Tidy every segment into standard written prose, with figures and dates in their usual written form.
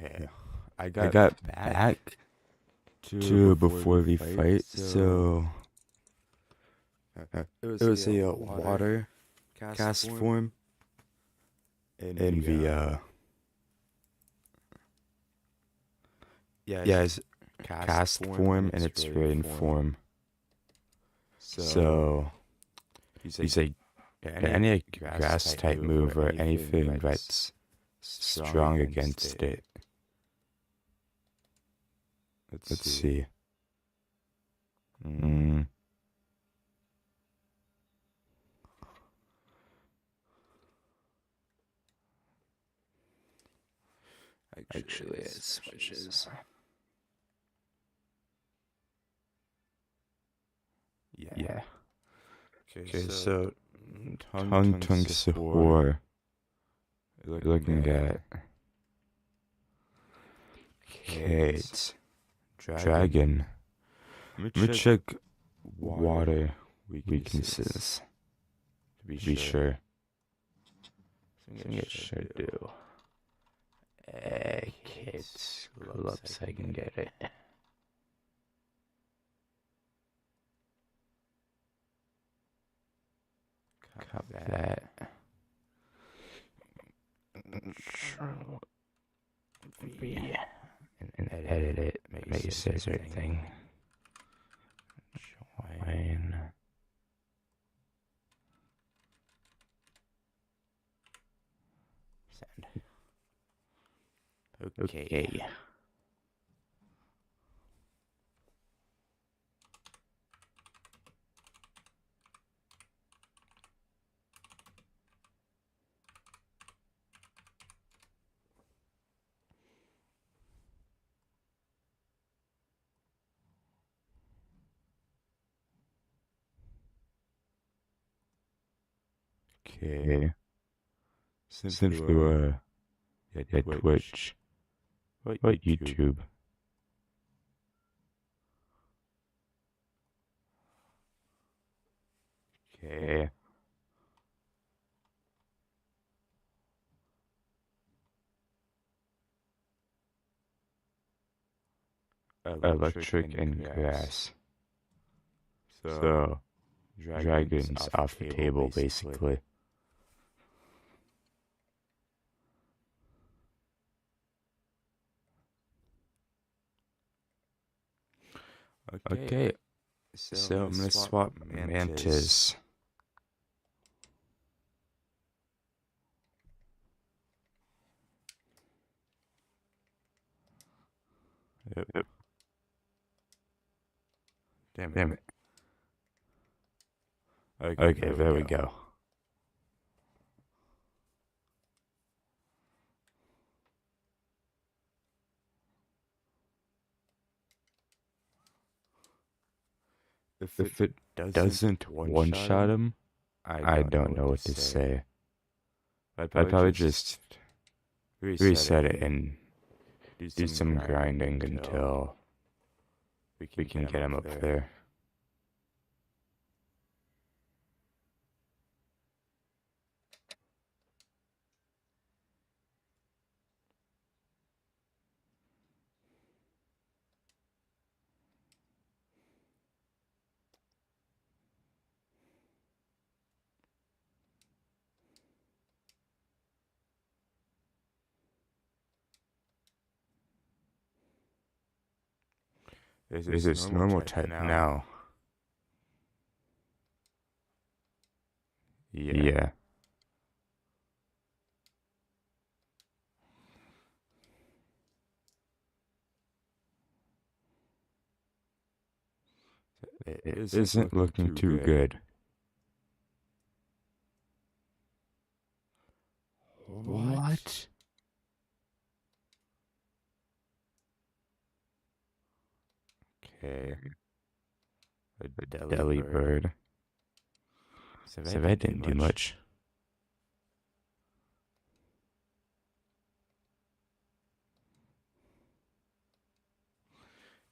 Okay, I I got got back back to before we fight, so so it it was was a a water water cast cast form form in in the the yeah, yeah, it's it's cast cast form and form and it's it's really in in form. form. So So he's he's like like any any grass grass type type move or move or anything anything that's that's strong strong against against it. it. Let's Let's see. see. Mm, Mm, actually, it switches. Yeah. yeah. Okay, Okay, so so tongue tongue sahur. sahur. Looking Looking at at kids, kids. dragon. Dragon. Let Let me me check check water water weaknesses weaknesses to be to be sure. sure. I I think think it it should should do. do. Kids, Kids. pull Pull up up so so I I can can get get it. it. Copy Copy that. that. V And and edit it. Make Make it say the right thing. Join. Join. Send. Okay. Okay. Okay. Okay. Since Since we we were were at at Twitch, Twitch, what what YouTube? YouTube? Okay. Okay. Electric and grass. So So, dragons dragons off off the the table table, basically. basically. Okay. Okay. So So I'm gonna swap mantis. mantis. Yep. Yep. Damn it. Damn it. Okay, Okay, there we go. If it doesn't one-shot him, I don't know what to say. I'd I'd probably just just reset reset it it and do do some grinding until we we can get get him him up up there. there. This This is is normal normal type type now. now. Yeah. It It isn't isn't looking too good. What? Okay. A A deli deli bird. bird. So So that didn't do much.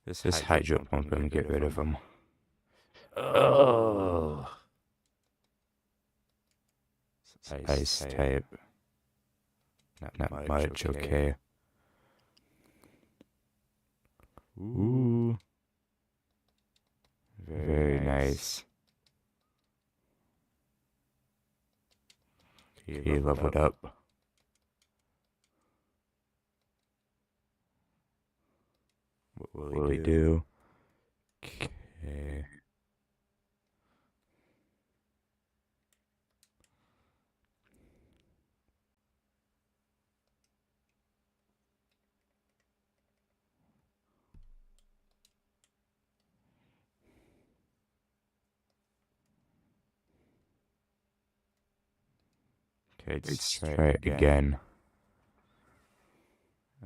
This hydro pump gonna get rid of him. Oh. Ice type. Not Not much, okay. Ooh. Very nice. Okay, Leveled up. What What will will he he do? do? Okay. Okay, Let's try it again.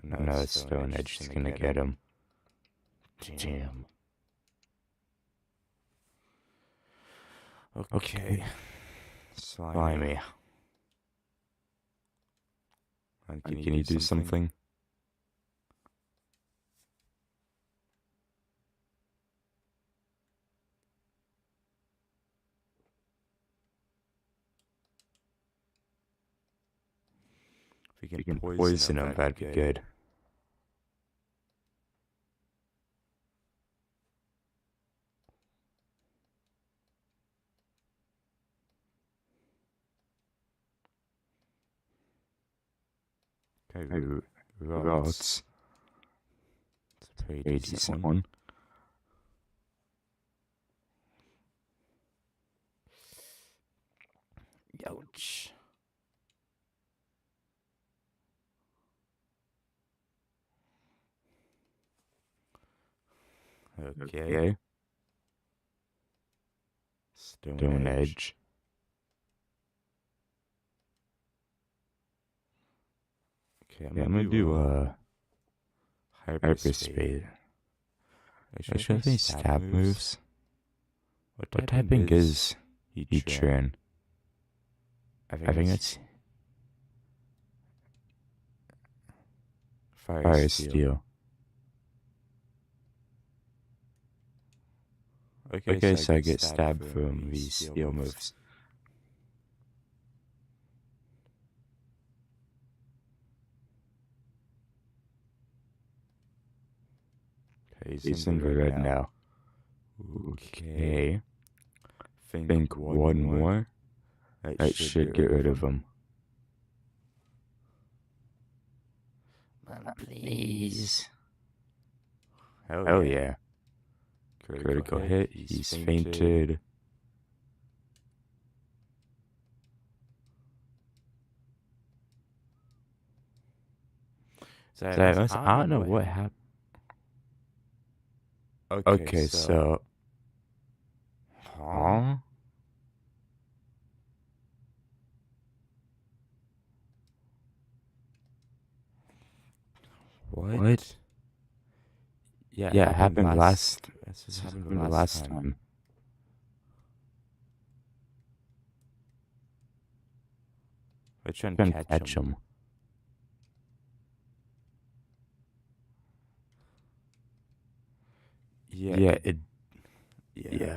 Another Stone Stone Edge Edge is gonna get him. Damn. Okay. Okay. Slimy. Can you do something? If If you can poison him, that'd be good. Okay, Rots. It's a pretty Very decent one. one. Ouch. Okay. Stone Edge. Okay, Yeah, I'm gonna do hyperspace. hyperspace. I should have any stab moves. What typing is Heatran? I I think it's it's Fire Steel. Okay, so I get stabbed from these steel moves. Okay, He's in the red now. Okay. Think one more. That should get rid of him. Please. Hell yeah. Critical hit. He's fainted. I don't know what happened. Okay, so. Huh? What? Yeah, Yeah, it happened last. This Happened happened the last time. We're trying Trying to to catch him. him. Yeah,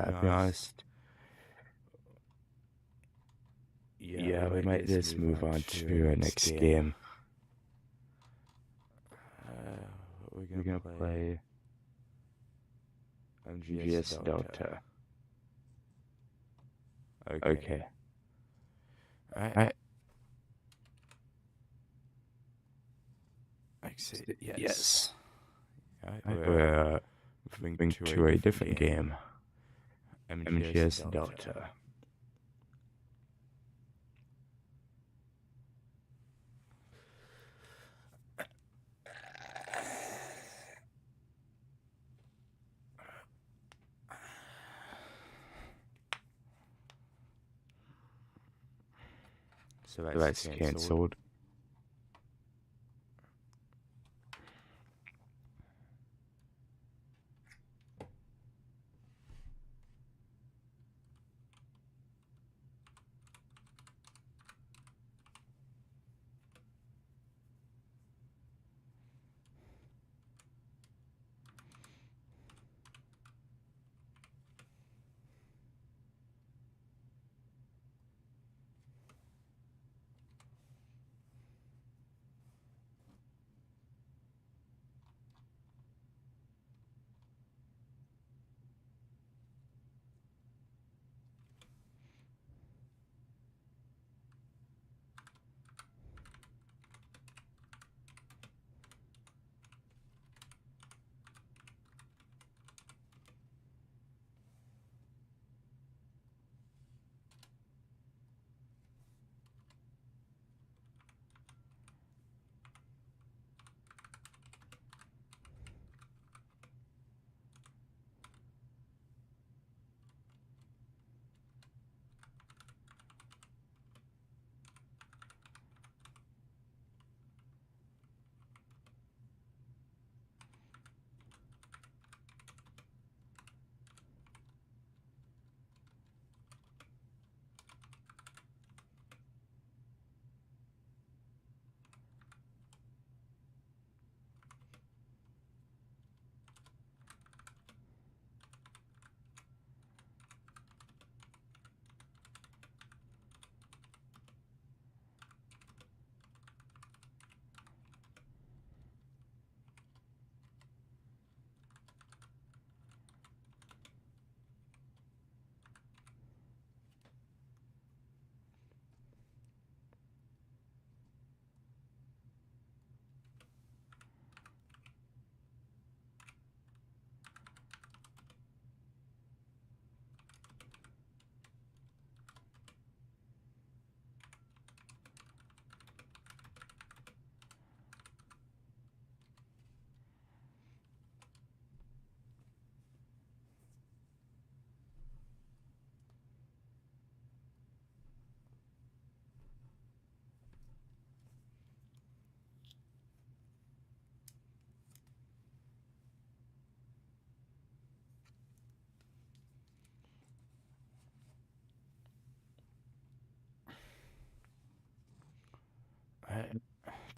to be honest. Yeah, we might just move on to our next game. We're gonna play MGS Delta. Okay. Alright. Exit. Yes. Alright, We're moving to a different game. MGS Delta. So That's cancelled.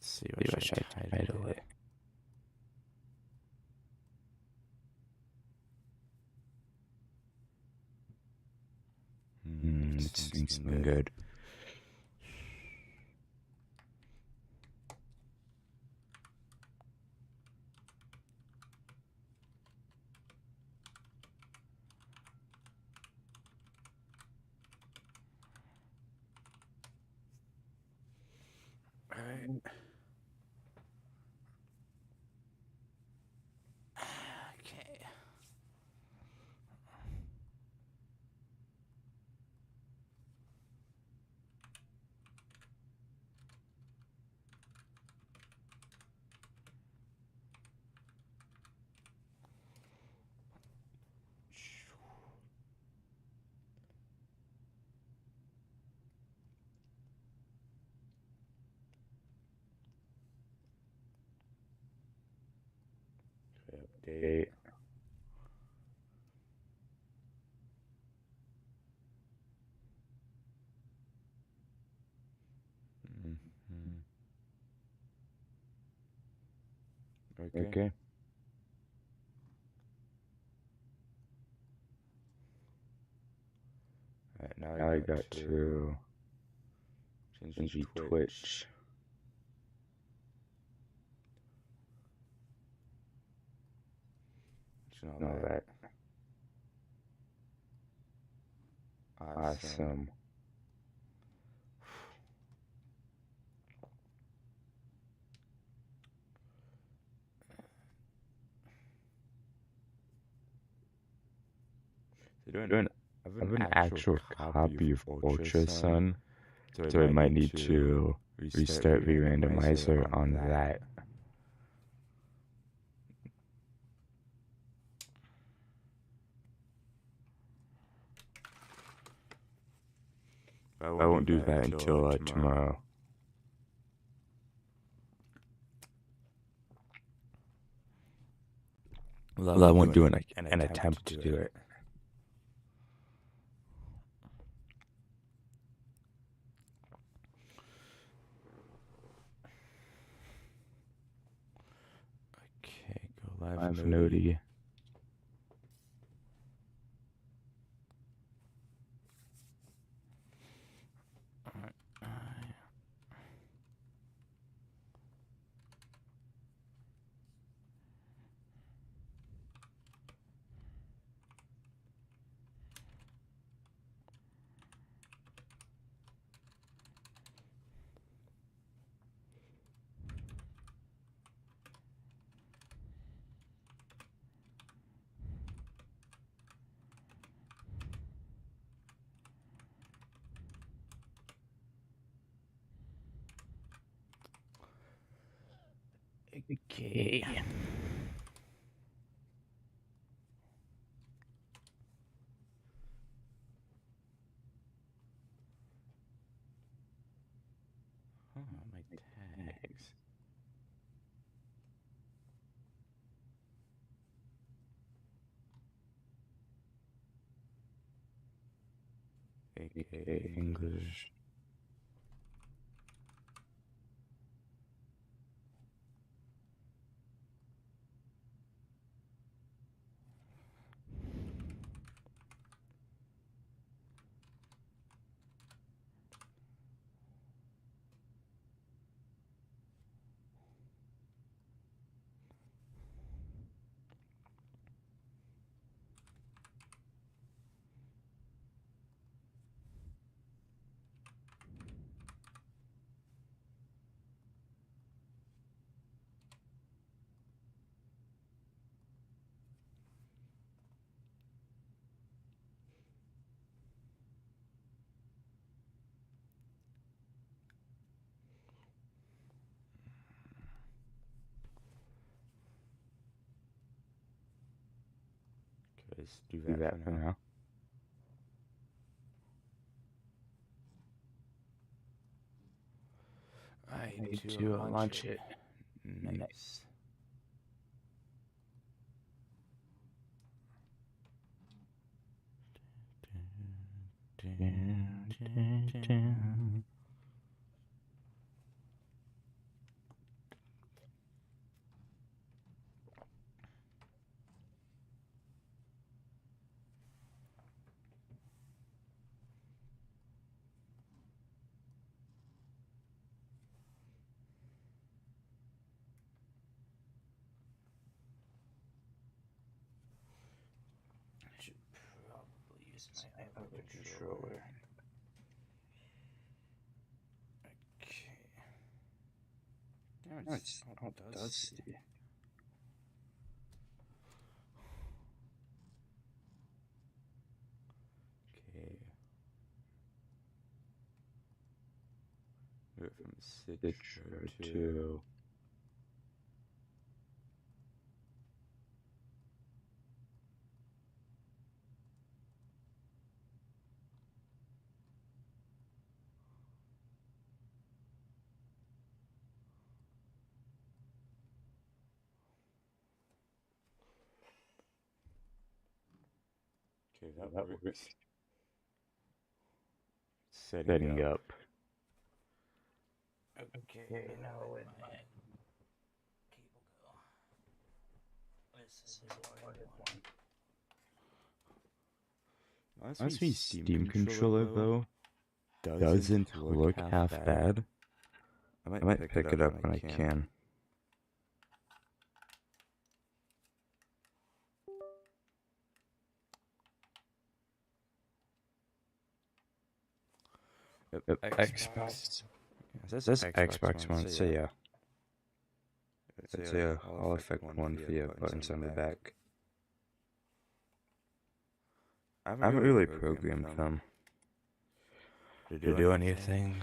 see what should I title it. It's something good. Alright. Okay. Update. Okay. Alright, Now I got to change the Twitch. All that. Awesome. I have an actual copy of Ultra Sun, so so I might need to restart the randomizer on that. I won't do that until tomorrow. Well, I won't do an attempt to do it. Okay, go live Live Nody. Nody. Okay. Oh, my tags. AKA English. Let's do Do that for now. I I need need to launch it. Nice. controller. Okay. Now it's all dusty. Okay. Move it from Citro to... Okay, that works. Setting up. Okay, now where'd my cable go? This is the wired one. Honestly, Steam controller though doesn't look half bad. I might pick it up when I can. Xbox. That's Xbox One, so yeah. It's a Hall Effect one for your buttons on the back. I haven't really programmed them to do anything.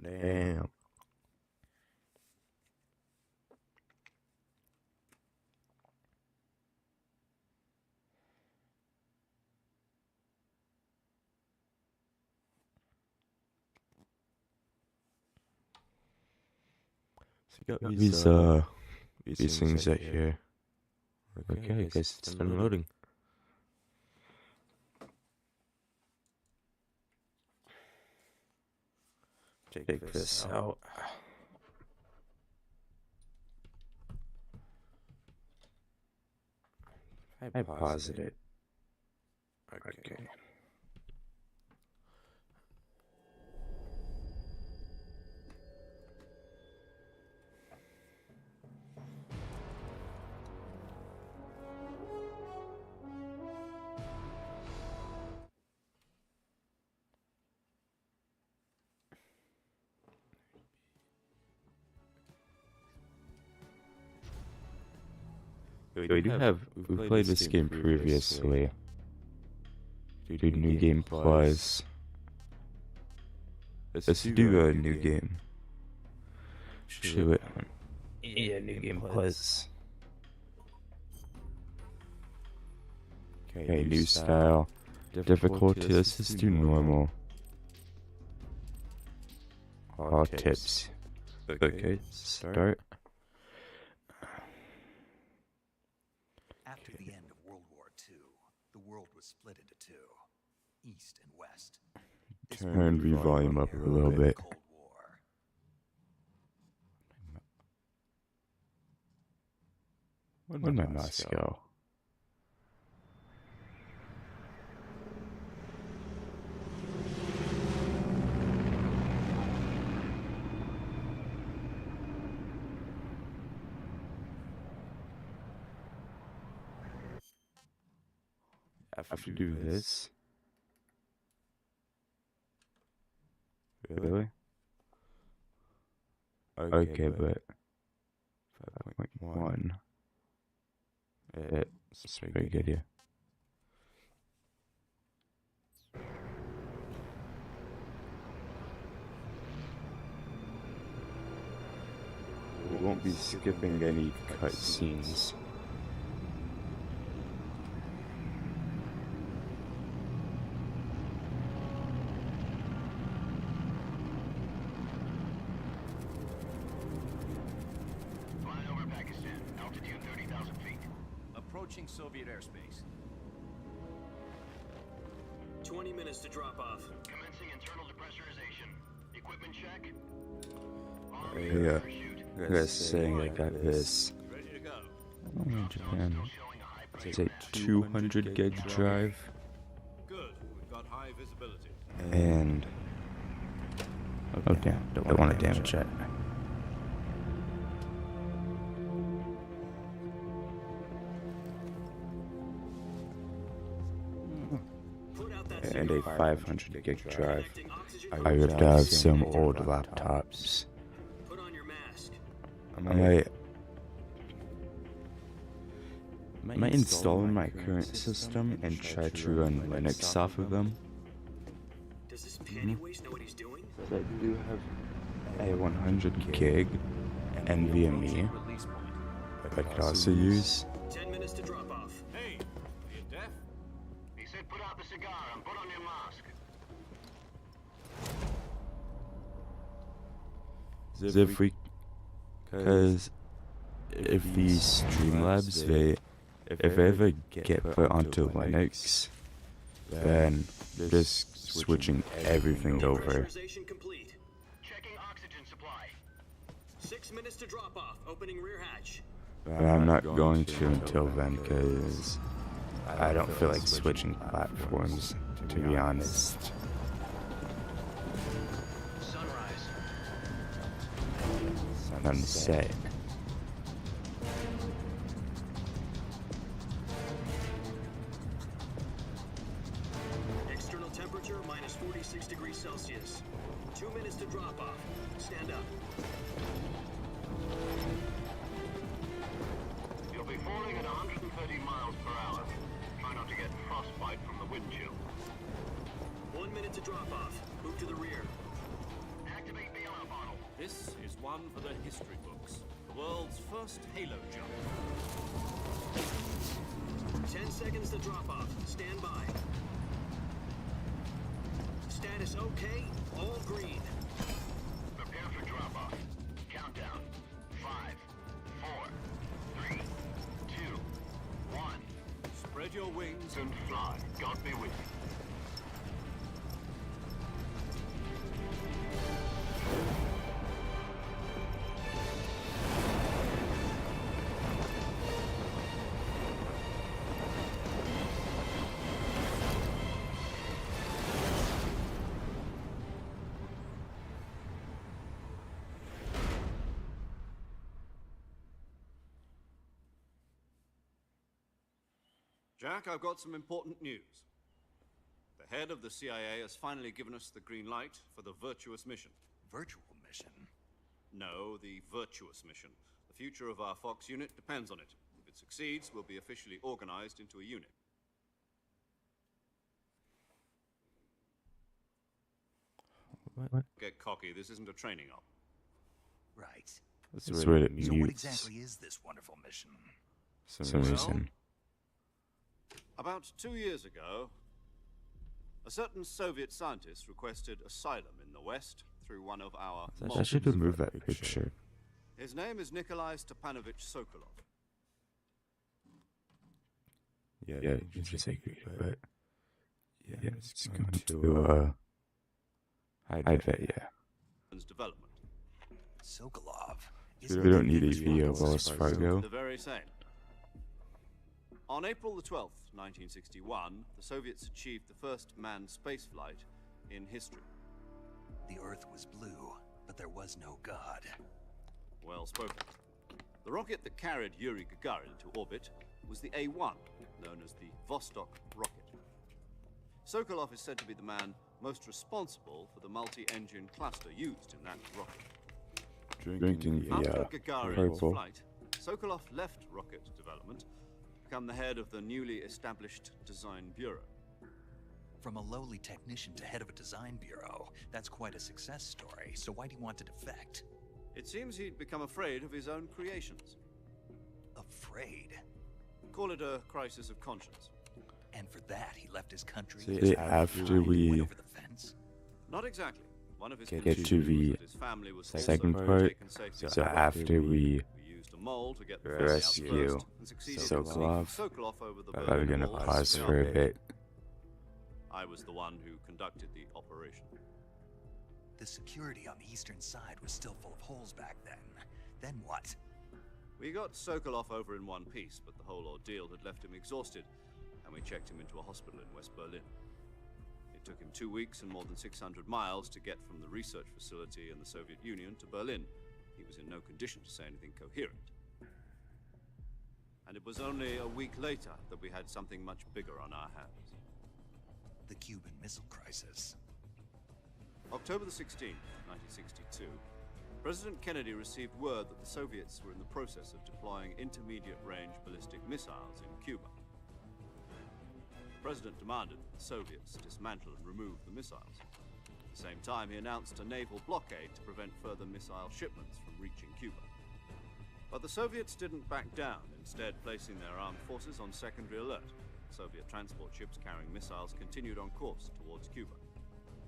Damn. So you got these things right here. Okay, I guess it's done loading. Take this out. I paused it. Okay. We've played this game previously. Do New Game Plus. Let's do a new game. Shoot it. Yeah, New Game Plus. Okay, new style. Difficulty, let's just do normal. All tips. Okay, start. After the end of World War II, the world was split into two, East and West. Turn the volume up a little bit. Cold War. Where'd my mouse go? I have to do this. Really? Okay, but 5.1. It's pretty good here. We won't won't be skipping any cutscenes. Flying over Pakistan, altitude 30,000 feet. Approaching Soviet airspace. 20 minutes to drop off. Commencing internal depressurization. Equipment check. Yeah, you guys saying I got this. Ready to go. Japan. It's a 200 gig drive. Good. We've got high visibility. And oh damn, don't want to damage that. And a 500 gig drive. I would have some old laptops. Put on your mask. I might install in my current system and try to run Linux off of them. Does this panty waste know what he's doing? I do have a 100 gig NVMe Release point. I could also use. 10 minutes to drop off. Hey, are you deaf? He said put out the cigar and put on your mask. Because if these Streamlabs, if they ever get put onto Linux, then just switching everything over. Pressurization complete. Checking oxygen supply. 6 minutes to drop off. Opening rear hatch. But I'm not going to until then, because I don't feel like switching platforms, to be honest. Sunrise. Sunset. External temperature minus 46 degrees Celsius. 2 minutes to drop off. Stand up. You'll be falling at 130 miles per hour. Try not to get frostbite from the wind chill. 1 minute to drop off. Move to the rear. Activate the alarm bottle. This is one for the history books. The world's first halo jump. 10 seconds to drop off. Stand by. Status okay. All green. Prepare for drop-off. Countdown. 5, 4, 3, 2, 1. Spread your wings And fly. God be with you. Jack, I've got some important news. The head of the CIA has finally given us the green light for the virtuous mission. Virtual mission. No, the virtuous mission. The future of our Fox unit depends on it. If it succeeds, we'll be officially organized into a unit. What? Get cocky, this isn't a training op. Right. That's what it So what mutes. exactly is this wonderful mission? Some reason. About 2 years ago, a certain Soviet scientist requested asylum in the West through one of our I should have moved that picture. His name is Nikolai Stepanovich Sokolov. Yeah, you should say great, but yeah, it's going to hide that, yeah. Development. Sokolov. We don't need a video of Wells Fargo. The very same. On April the 12th, 1961, the Soviets achieved the first manned spaceflight in history. The Earth was blue, but there was no God. Well spoken. The rocket that carried Yuri Gagarin into orbit was the A-1, known as the Vostok rocket. Sokolov is said to be the man most responsible for the multi-engine cluster used in that rocket. Drinking After the Gagarin's purple. flight, Sokolov left rocket development to become the head of the newly established Design Bureau. From a lowly technician to head of a design bureau, that's quite a success story. So why do you want to defect? It seems he'd become afraid of his own creations. Afraid? Call it a crisis of conscience. And for that, he left his country. See, after we went over the fence? Not exactly. One of his get conditions to was the that his family was second also part, taken safely. so after we We used a mole to get the rescue family out first and succeeded in Sokolov, sneaking Sokolov over the I'm Berlin gonna Wall pause and for a beyond. bit. I was the one who conducted the operation. The security on the eastern side was still full of holes back then. Then what? We got Sokolov over in one piece, but the whole ordeal had left him exhausted, and we checked him into a hospital in West Berlin. It took him 2 weeks and more than 600 miles to get from the research facility in the Soviet Union to Berlin. He was in no condition to say anything coherent. And it was only a week later that we had something much bigger on our hands. The Cuban Missile Crisis. October the 16th, 1962, President Kennedy received word that the Soviets were in the process of deploying intermediate-range ballistic missiles in Cuba. The President demanded that the Soviets dismantle and remove the missiles. At the same time, he announced a naval blockade to prevent further missile shipments from reaching Cuba. But the Soviets didn't back down, instead placing their armed forces on secondary alert. Soviet transport ships carrying missiles continued on course towards Cuba.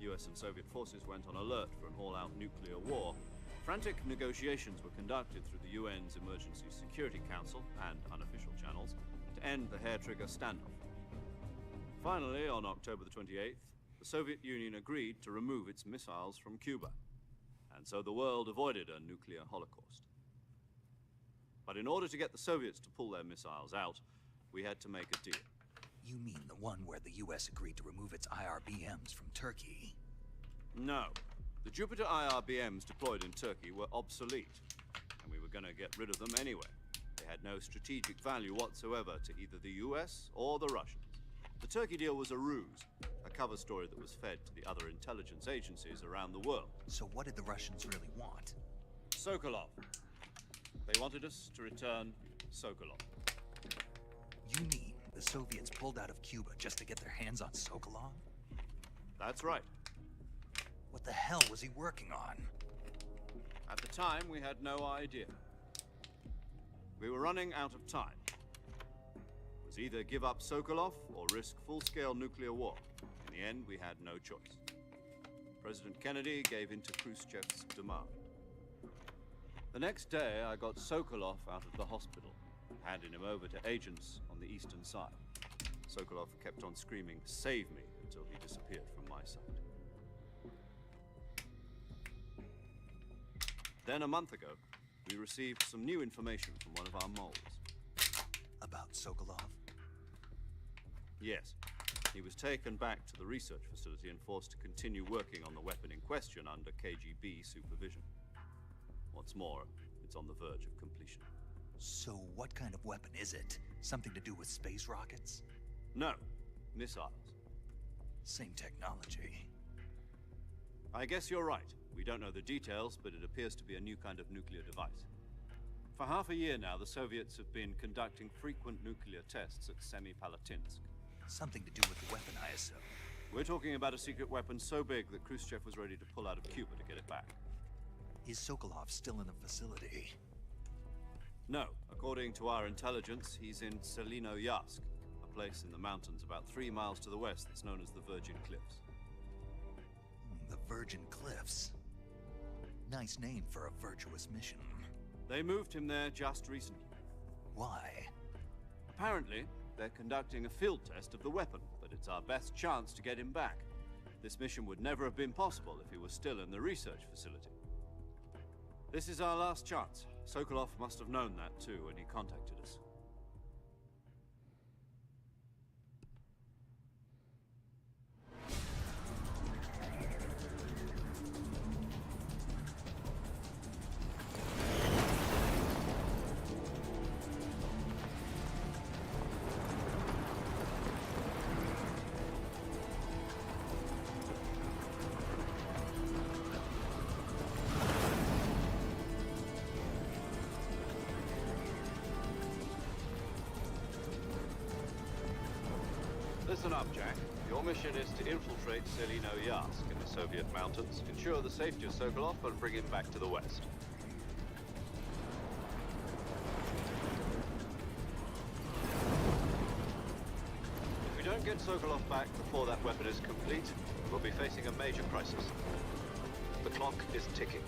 US and Soviet forces went on alert for an all-out nuclear war. Frantic negotiations were conducted through the UN's Emergency Security Council and unofficial channels to end the hair-trigger standoff. Finally, on October the 28th, the Soviet Union agreed to remove its missiles from Cuba, and so the world avoided a nuclear holocaust. But in order to get the Soviets to pull their missiles out, we had to make a deal. You mean the one where the US agreed to remove its IRBMs from Turkey? No. The Jupiter IRBMs deployed in Turkey were obsolete, and we were going to get rid of them anyway. They had no strategic value whatsoever to either the US or the Russians. The Turkey deal was a ruse, a cover story that was fed to the other intelligence agencies around the world. So what did the Russians really want? Sokolov. They wanted us to return Sokolov. You mean the Soviets pulled out of Cuba just to get their hands on Sokolov? That's right. What the hell was he working on? At the time, we had no idea. We were running out of time. It was either give up Sokolov or risk full-scale nuclear war. In the end, we had no choice. President Kennedy gave in to Khrushchev's demand. The next day, I got Sokolov out of the hospital, handing him over to agents on the eastern side. Sokolov kept on screaming, "Save me," until he disappeared from my sight. Then a month ago, we received some new information from one of our moles. About Sokolov? Yes. He was taken back to the research facility and forced to continue working on the weapon in question under KGB supervision. What's more, it's on the verge of completion. So what kind of weapon is it? Something to do with space rockets? No, missiles. Same technology. I guess you're right. We don't know the details, but it appears to be a new kind of nuclear device. For half a year now, the Soviets have been conducting frequent nuclear tests at Semipalatinsk. Something to do with the weapon, I assume. We're talking about a secret weapon so big that Khrushchev was ready to pull out of Cuba to get it back. Is Sokolov still in the facility? No. According to our intelligence, he's in Selino-Yarsk, a place in the mountains about 3 miles to the west that's known as the Virgin Cliffs. The Virgin Cliffs. Nice name for a virtuous mission. They moved him there just recently. Why? Apparently, they're conducting a field test of the weapon, but it's our best chance to get him back. This mission would never have been possible if he was still in the research facility. This is our last chance. Sokolov must have known that too when he contacted us. Listen up, Jack. Your mission is to infiltrate Selino-Yarsk in the Soviet mountains, ensure the safety of Sokolov, and bring him back to the west. Sokolov back before that weapon is complete, we'll be facing a major crisis. The clock is ticking.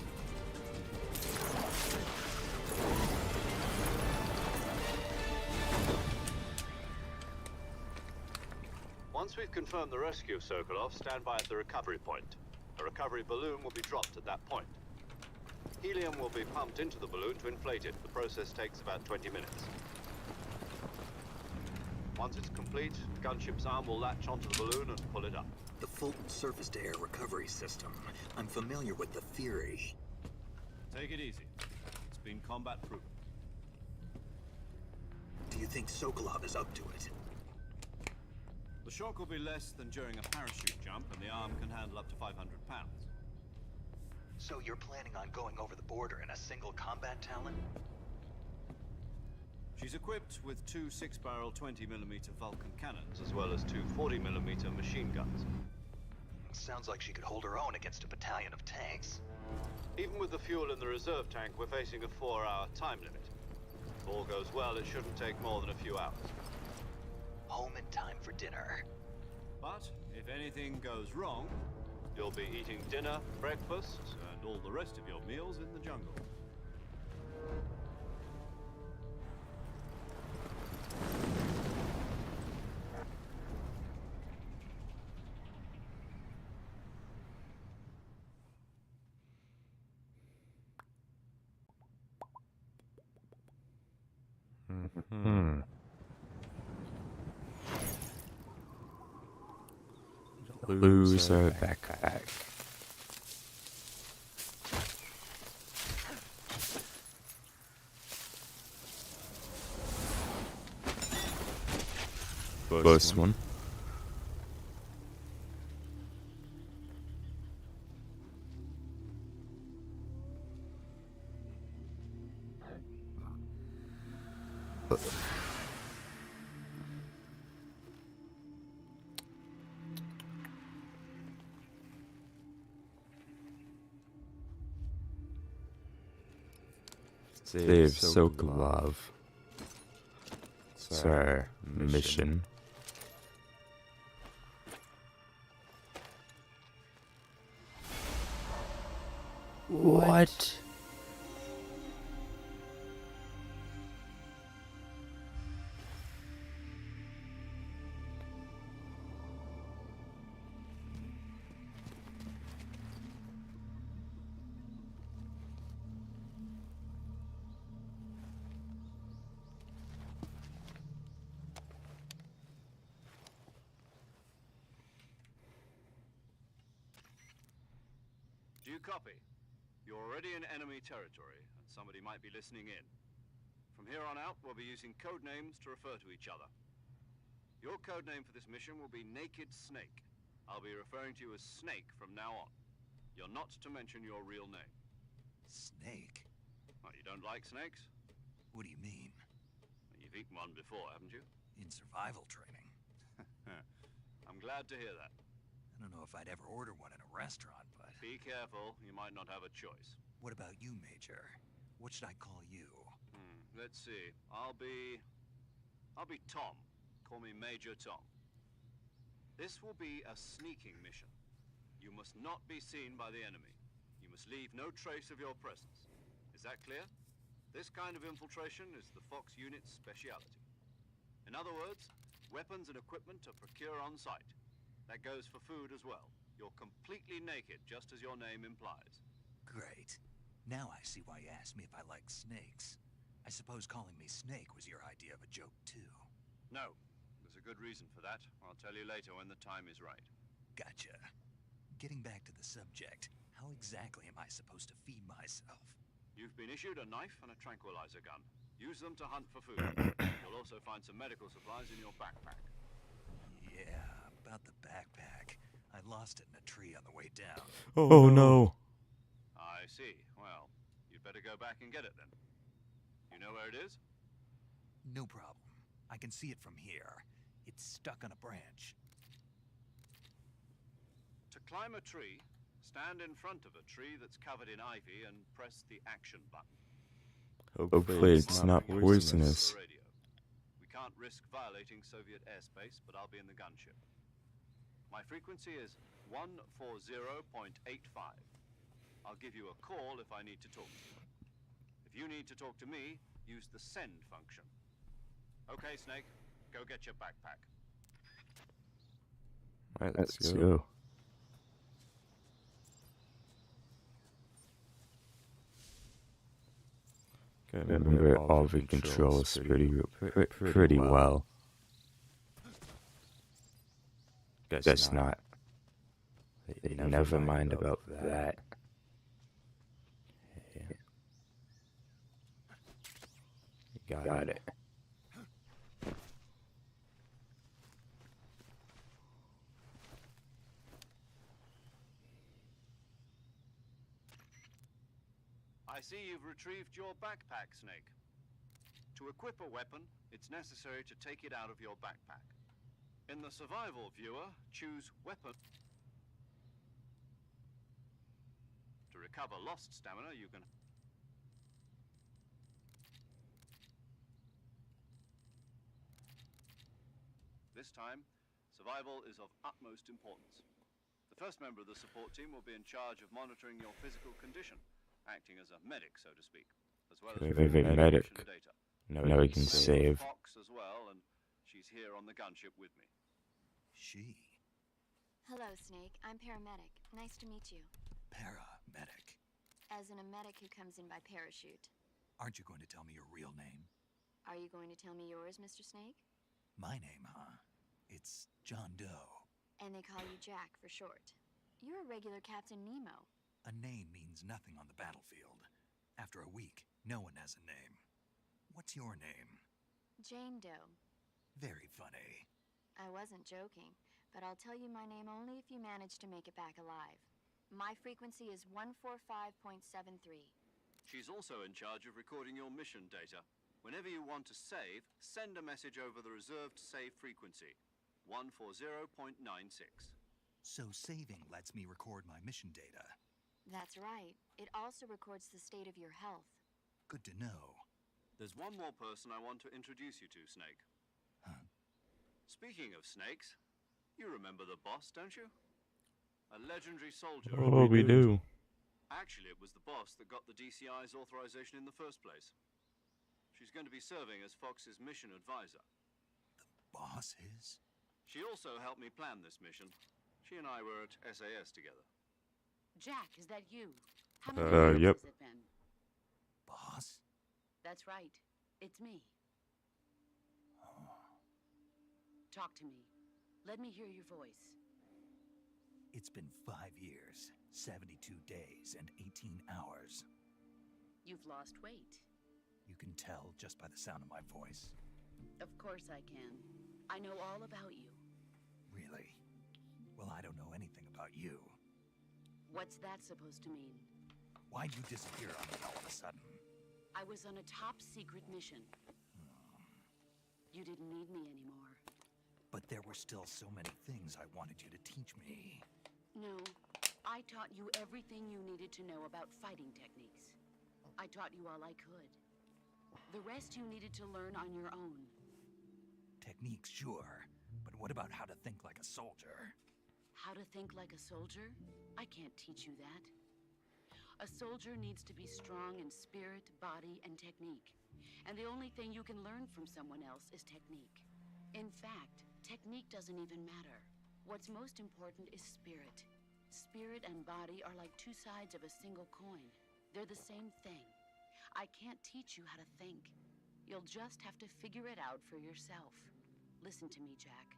Once we've confirmed the rescue of Sokolov, stand by at the recovery point. A recovery balloon will be dropped at that point. Helium will be pumped into the balloon to inflate it. The process takes about 20 minutes. Once it's complete, the gunship's arm will latch onto the balloon and pull it up. The Fulton surface-to-air recovery system. I'm familiar with the theory. Take it easy. It's been combat proven. Do you think Sokolov is up to it? The shock will be less than during a parachute jump, and the arm can handle up to 500 pounds. So you're planning on going over the border in a single combat Talon? She's equipped with two 6-barrel 20mm Vulcan cannons, as well as two 40mm machine guns. Sounds like she could hold her own against a battalion of tanks. Even with the fuel in the reserve tank, we're facing a 4-hour time limit. If all goes well, it shouldn't take more than a few hours. Home in time for dinner. But if anything goes wrong, you'll be eating dinner, breakfast, and all the rest of your meals in the jungle. Loser backpack. First one. Save Sokolov. Sir, mission. What? Do you copy? You're already in enemy territory, and somebody might be listening in. From here on out, we'll be using code names to refer to each other. Your code name for this mission will be Naked Snake. I'll be referring to you as Snake from now on. You're not to mention your real name. Snake? Well, you don't like snakes? What do you mean? You've eaten one before, haven't you? In survival training. I'm glad to hear that. I don't know if I'd ever order one in a restaurant, but... Be careful, you might not have a choice. What about you, Major? What should I call you? Let's see. I'll be Tom. Call me Major Tom. This will be a sneaking mission. You must not be seen by the enemy. You must leave no trace of your presence. Is that clear? This kind of infiltration is the Fox unit's speciality. In other words, weapons and equipment are procured on site. That goes for food as well. You're completely naked, just as your name implies. Great. Now I see why you asked me if I like snakes. I suppose calling me Snake was your idea of a joke, too. No. There's a good reason for that. I'll tell you later when the time is right. Gotcha. Getting back to the subject, how exactly am I supposed to feed myself? You've been issued a knife and a tranquilizer gun. Use them to hunt for food. You'll also find some medical supplies in your backpack. Yeah, about the backpack. I lost it in a tree on the way down. Oh no. I see. Well, you'd better go back and get it then. You know where it is? No problem. I can see it from here. It's stuck on a branch. To climb a tree, stand in front of a tree that's covered in ivy and press the action button. Hopefully it's not poisonous. The radio. We can't risk violating Soviet airspace, but I'll be in the gunship. My frequency is 140.85. I'll give you a call if I need to talk to you. If you need to talk to me, use the send function. Okay, Snake, go get your backpack. Alright, let's go. Remember all the controls pretty well. Guess not. Never mind about that. Yeah. Got it. I see you've retrieved your backpack, Snake. To equip a weapon, it's necessary to take it out of your backpack. In the survival viewer, choose weapon. To recover lost stamina, you can... This time, survival is of utmost importance. The first member of the support team will be in charge of monitoring your physical condition, acting as a medic, so to speak, as well as Favorite medic. data. No, we can save. Fox as well, and she's here on the gunship with me. She. Hello, Snake. I'm paramedic. Nice to meet you. Paramedic. As in a medic who comes in by parachute. Aren't you going to tell me your real name? Are you going to tell me yours, Mr. Snake? My name, huh? It's John Doe. And they call you Jack for short. You're a regular Captain Nemo. A name means nothing on the battlefield. After a week, no one has a name. What's your name? Jane Doe. Very funny. I wasn't joking, but I'll tell you my name only if you manage to make it back alive. My frequency is 145.73. She's also in charge of recording your mission data. Whenever you want to save, send a message over the reserved save frequency, 140.96. So saving lets me record my mission data. That's right. It also records the state of your health. Good to know. There's one more person I want to introduce you to, Snake. Huh? Speaking of snakes, you remember the boss, don't you? A legendary soldier. Oh, we do. Actually, it was the boss that got the DCI's authorization in the first place. She's going to be serving as Fox's mission advisor. The boss is? She also helped me plan this mission. She and I were at SAS together. Jack, is that you? How many years yep. has it been? Boss? That's right. It's me. Talk to me. Let me hear your voice. It's been 5 years, 72 days, and 18 hours. You've lost weight. You can tell just by the sound of my voice. Of course I can. I know all about you. Really? Well, I don't know anything about you. What's that supposed to mean? Why'd you disappear on me all of a sudden? I was on a top secret mission. You didn't need me anymore. But there were still so many things I wanted you to teach me. No, I taught you everything you needed to know about fighting techniques. I taught you all I could. The rest you needed to learn on your own. Techniques, sure. But what about how to think like a soldier? How to think like a soldier? I can't teach you that. A soldier needs to be strong in spirit, body, and technique. And the only thing you can learn from someone else is technique. In fact, technique doesn't even matter. What's most important is spirit. Spirit and body are like two sides of a single coin. They're the same thing. I can't teach you how to think. You'll just have to figure it out for yourself. Listen to me, Jack.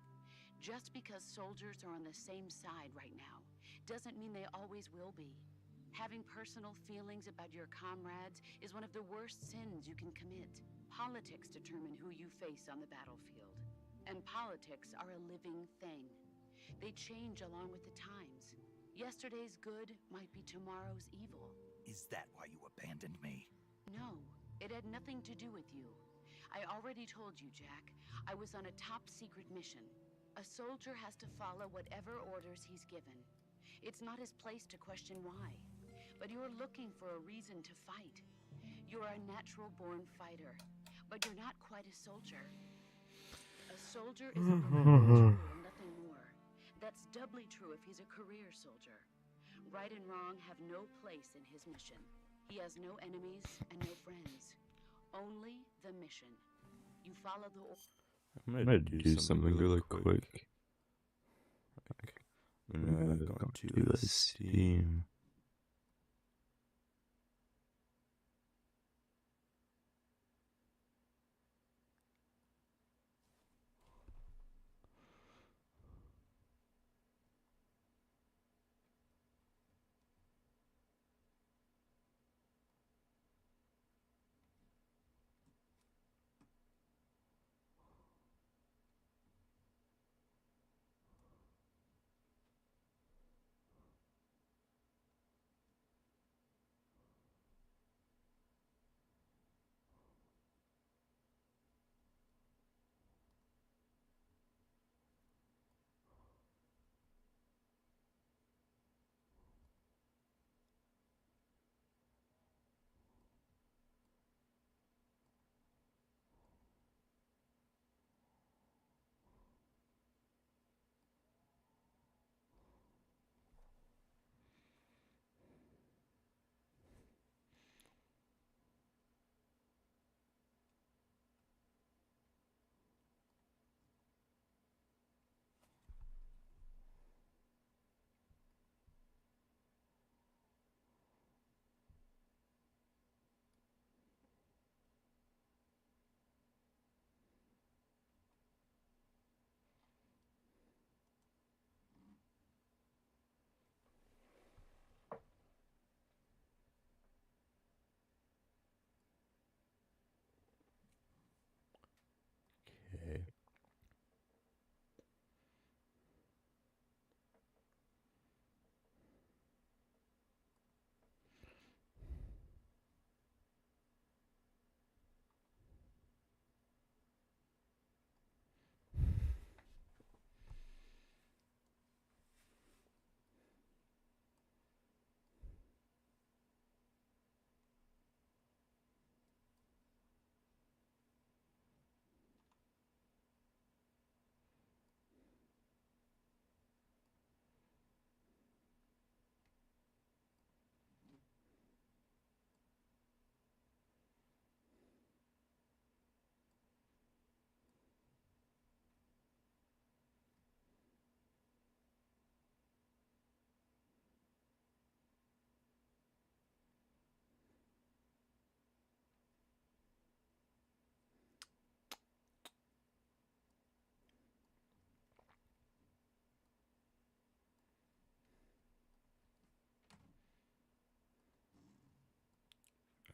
Just because soldiers are on the same side right now doesn't mean they always will be. Having personal feelings about your comrades is one of the worst sins you can commit. Politics determine who you face on the battlefield. And politics are a living thing. They change along with the times. Yesterday's good might be tomorrow's evil. Is that why you abandoned me? No, it had nothing to do with you. I already told you, Jack. I was on a top secret mission. A soldier has to follow whatever orders he's given. It's not his place to question why. But you're looking for a reason to fight. You're a natural-born fighter, but you're not quite a soldier. A soldier is a political tool, nothing more. That's doubly true if he's a career soldier. Right and wrong have no place in his mission. He has no enemies and no friends. Only the mission. You follow the I'm gonna do something really quick. I'm gonna go to the Steam. Okay.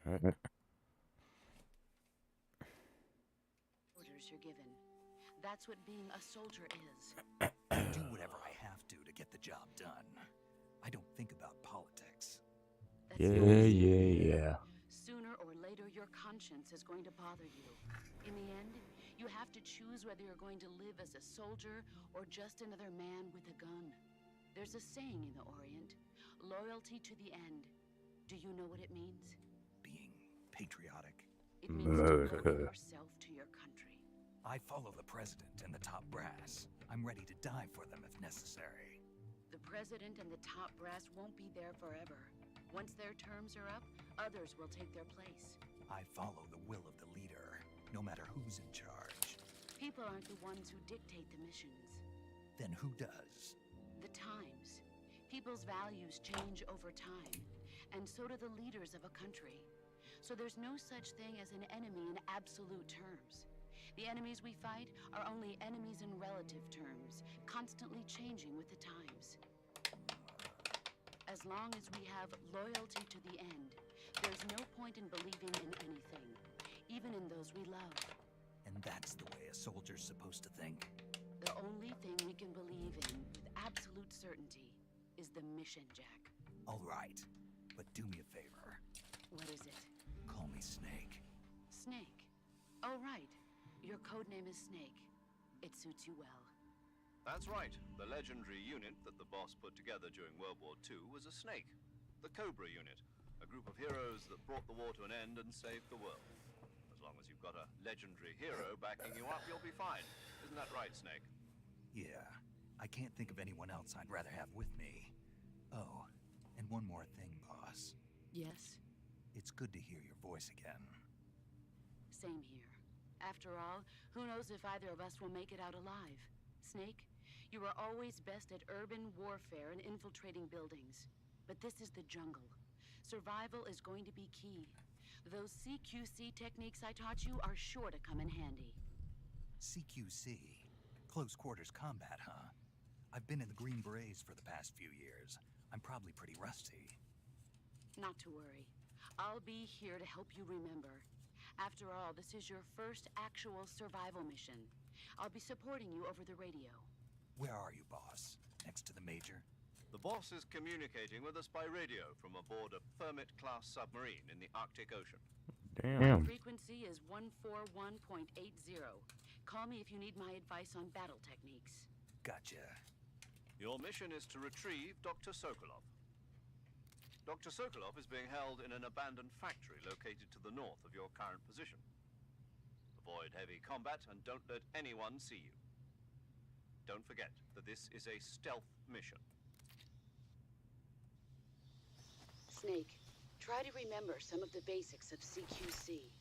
Alright. orders you're given. That's what being a soldier is. Do whatever I have to get the job done. I don't think about politics. That's Yeah. Sooner or later, your conscience is going to bother you. In the end, you have to choose whether you're going to live as a soldier or just another man with a gun. There's a saying in the Orient, loyalty to the end. Do you know what it means? Being patriotic. It means devoting yourself to your country. I follow the president and the top brass. I'm ready to die for them if necessary. The president and the top brass won't be there forever. Once their terms are up, others will take their place. I follow the will of the leader, no matter who's in charge. People aren't the ones who dictate the missions. Then who does? The times. People's values change over time, and so do the leaders of a country. So there's no such thing as an enemy in absolute terms. The enemies we fight are only enemies in relative terms, constantly changing with the times. As long as we have loyalty to the end, there's no point in believing in anything, even in those we love. And that's the way a soldier's supposed to think. The only thing we can believe in with absolute certainty is the mission, Jack. All right, but do me a favor. What is it? Call me Snake. Snake. Oh, right. Your code name is Snake. It suits you well. That's right. The legendary unit that the boss put together during World War II was a snake. The Cobra unit, a group of heroes that brought the war to an end and saved the world. As long as you've got a legendary hero backing you up, you'll be fine. Isn't that right, Snake? Yeah, I can't think of anyone else I'd rather have with me. Oh, and one more thing, boss. Yes? It's good to hear your voice again. Same here. After all, who knows if either of us will make it out alive? Snake, you are always best at urban warfare and infiltrating buildings. But this is the jungle. Survival is going to be key. Those CQC techniques I taught you are sure to come in handy. CQC? Close quarters combat, huh? I've been in the Green Berets for the past few years. I'm probably pretty rusty. Not to worry. I'll be here to help you remember. After all, this is your first actual survival mission. I'll be supporting you over the radio. Where are you, boss? Next to the Major? The boss is communicating with us by radio from aboard a Permit-class submarine in the Arctic Ocean. Damn. Frequency is 141.80. Call me if you need my advice on battle techniques. Gotcha. Your mission is to retrieve Dr. Sokolov. Dr. Sokolov is being held in an abandoned factory located to the north of your current position. Avoid heavy combat and don't let anyone see you. Don't forget that this is a stealth mission. Snake, try to remember some of the basics of CQC.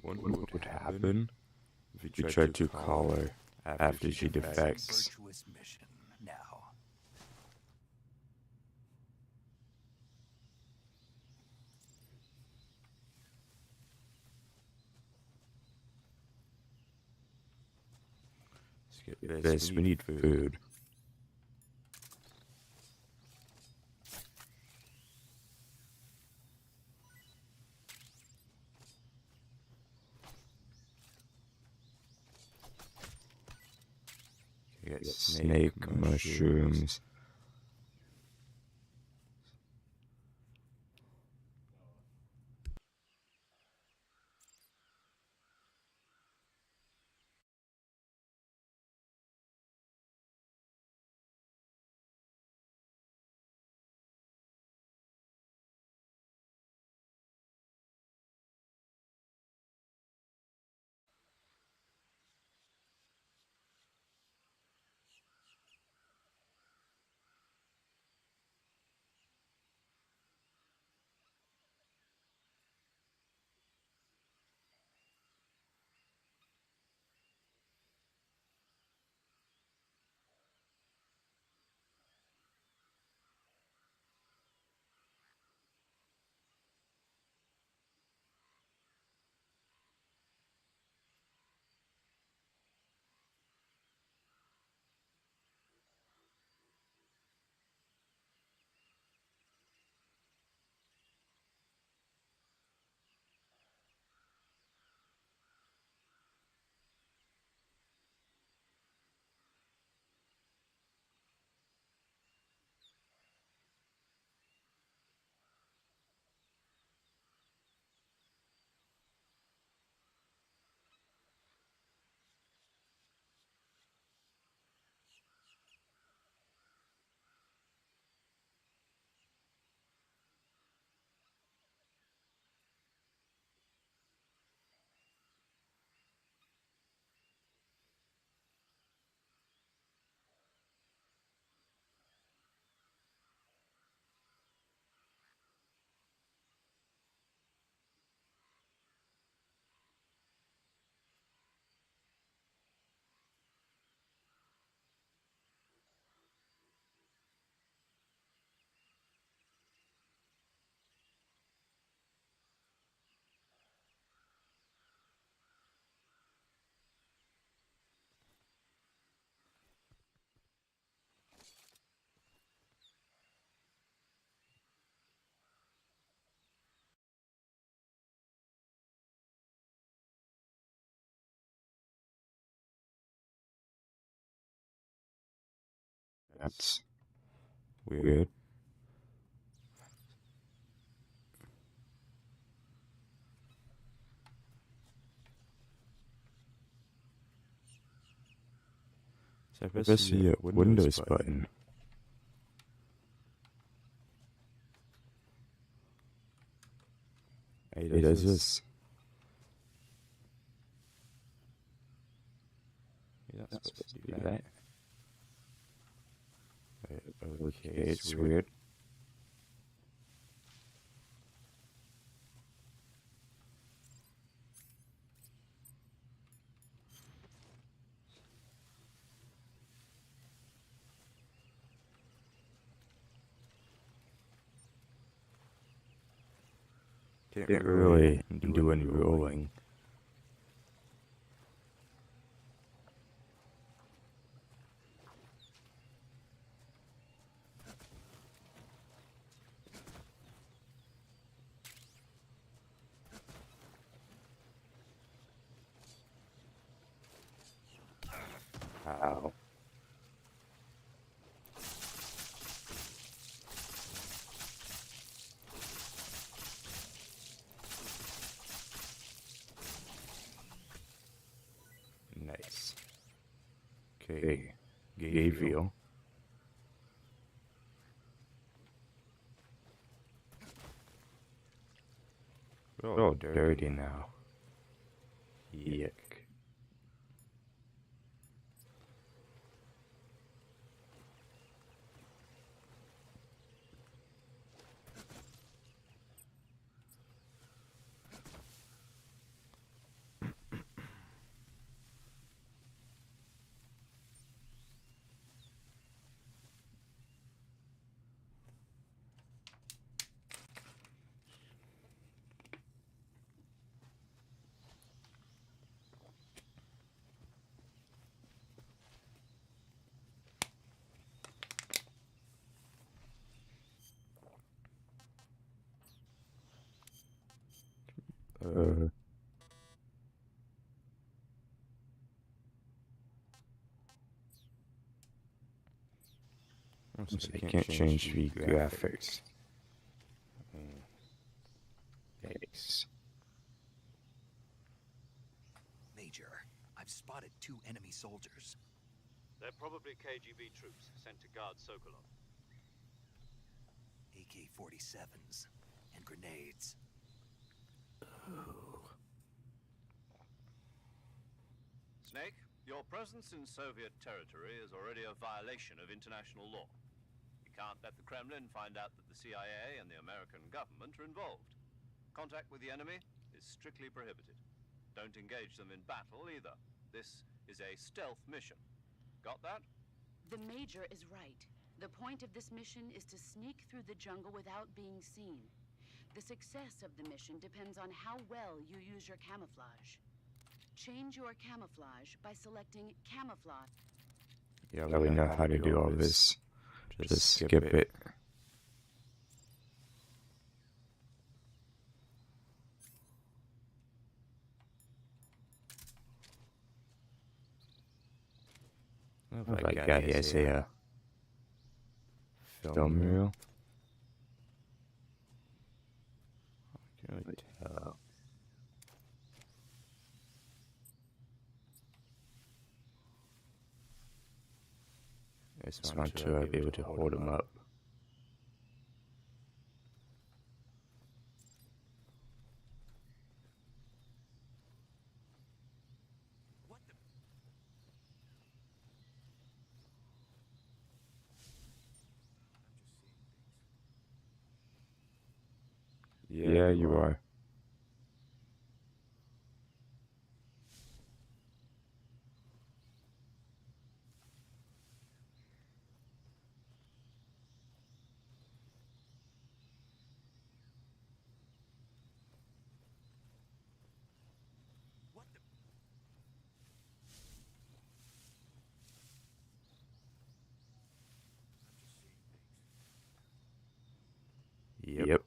What would happen if you tried to call her after she defects? Virtuous mission. Now. Let's get this. We need food. Get snake mushrooms. That's weird. Press the Windows button. It does this. You're not supposed to do that. Okay, it's weird. Can't really do any rolling. Ow. Nice. Okay, Gabriel. We're all dirty now. Yuck. So I can't change the graphics. Yikes. Major, I've spotted 2 enemy soldiers. They're probably KGB troops sent to guard Sokolov. AK-47s and grenades. Snake, your presence in Soviet territory is already a violation of international law. You can't let the Kremlin find out that the CIA and the American government are involved. Contact with the enemy is strictly prohibited. Don't engage them in battle either. This is a stealth mission. Got that? The Major is right. The point of this mission is to sneak through the jungle without being seen. The success of the mission depends on how well you use your camouflage. Change your camouflage by selecting camouflage. Yeah, we know how to do all this. Just skip it. Oh my god, he has a film reel. I can't really tell. I just want to be able to hold him up. What the? Yeah, you are. What the? Yep.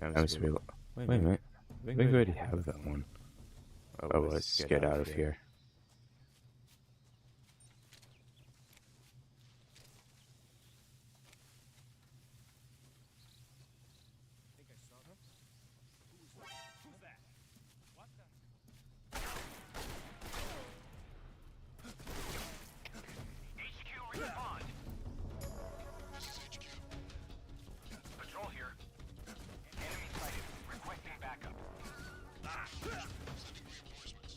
Wait a minute. I think we already have that one. Oh, let's get out of here. HQ respond. This is HQ. Patrol here. Enemy sighted. Requesting backup. Sending reinforcements.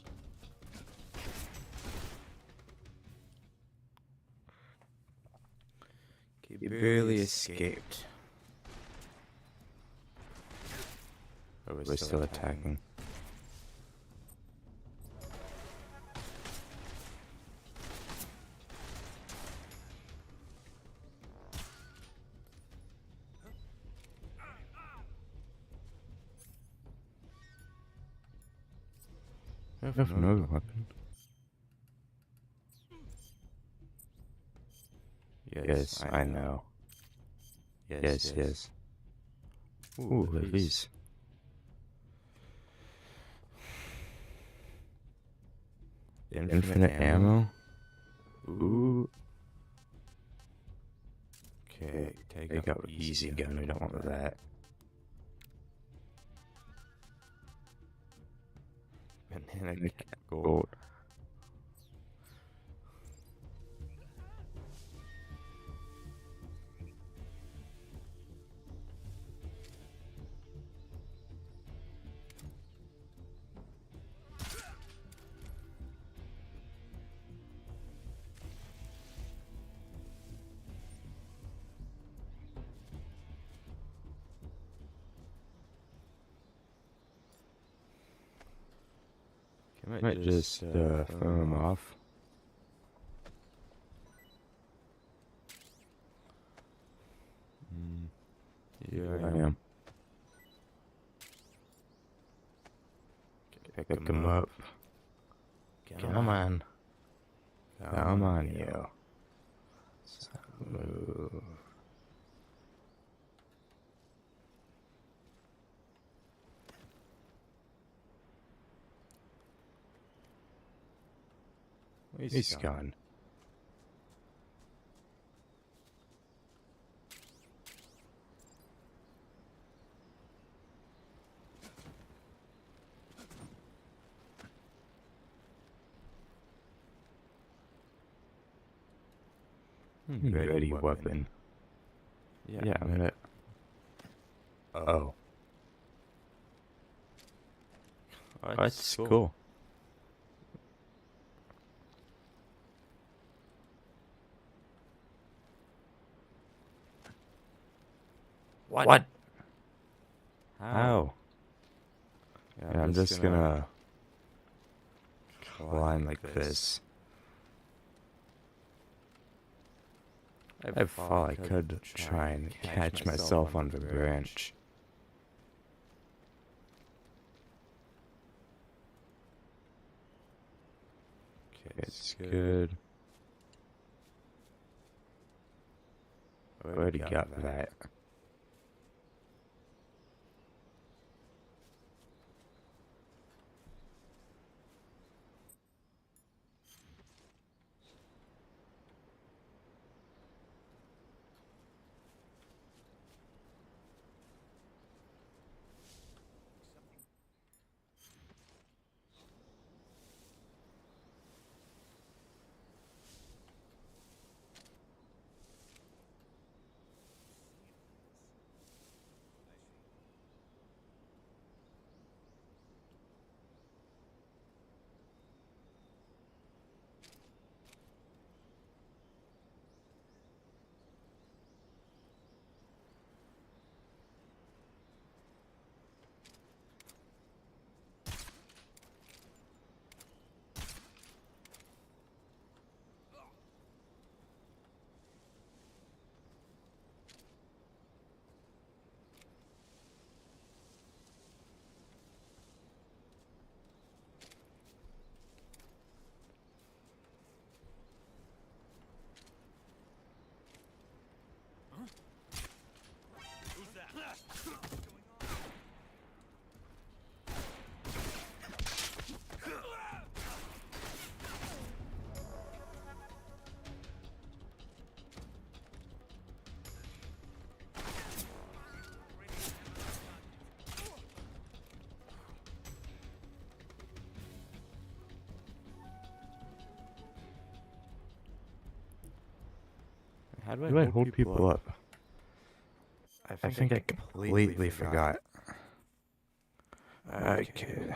He barely escaped. But we're still attacking. I have another weapon. Yes, I know. Yes. Ooh, look at these. Infinite ammo? Ooh. Okay, take out easy gun, we don't want that. Banana gold. Might just throw him off. Here I am. Pick him up. Come on. Come on, you. Move. He's gone. Ready weapon. Yeah, I'm gonna... Oh. That's cool. What? How? Yeah, I'm just gonna climb like this. I thought I could try and catch myself on the branch. Okay, it's good. I already got that. How do I hold people up? I think I completely forgot. Okay.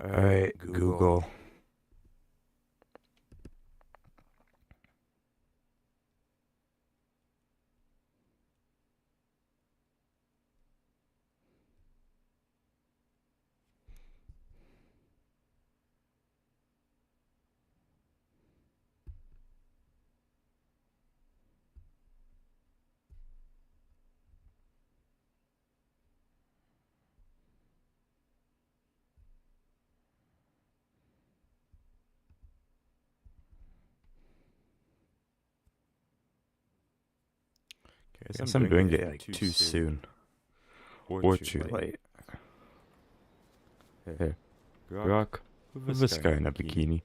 Alright, Google. Guess I'm doing it like too soon. Or too late. Hey, Rock, with this guy in a bikini.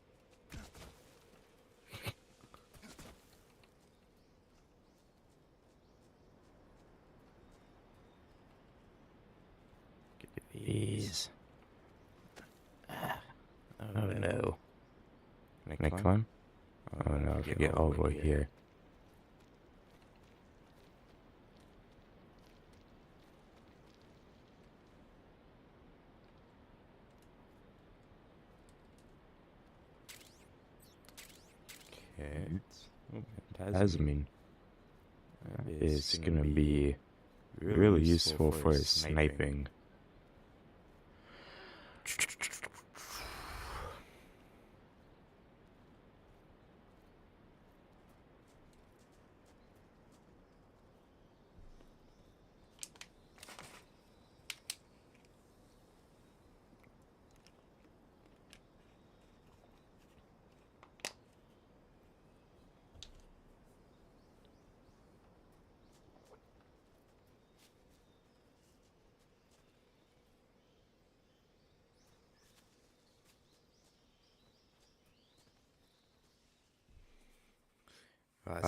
These. Oh no. Can I climb? Oh no, I have to get all the way here. Okay. Tasmin is gonna be really useful for sniping.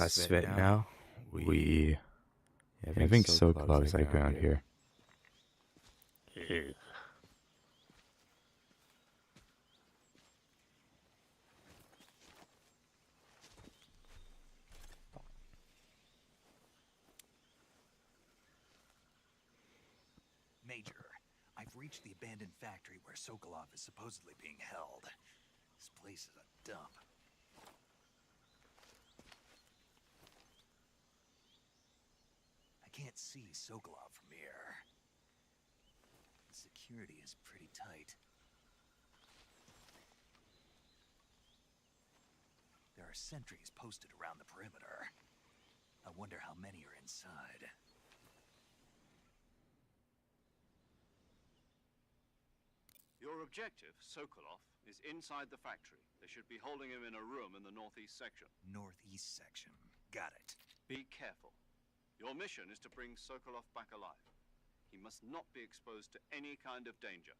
Svet now, we having Sokolov's like around here. Major, I've reached the abandoned factory where Sokolov is supposedly being held. This place is a dump. I can't see Sokolov from here. The security is pretty tight. There are sentries posted around the perimeter. I wonder how many are inside. Your objective, Sokolov, is inside the factory. They should be holding him in a room in the northeast section. Northeast section. Got it. Be careful. Your mission is to bring Sokolov back alive. He must not be exposed to any kind of danger.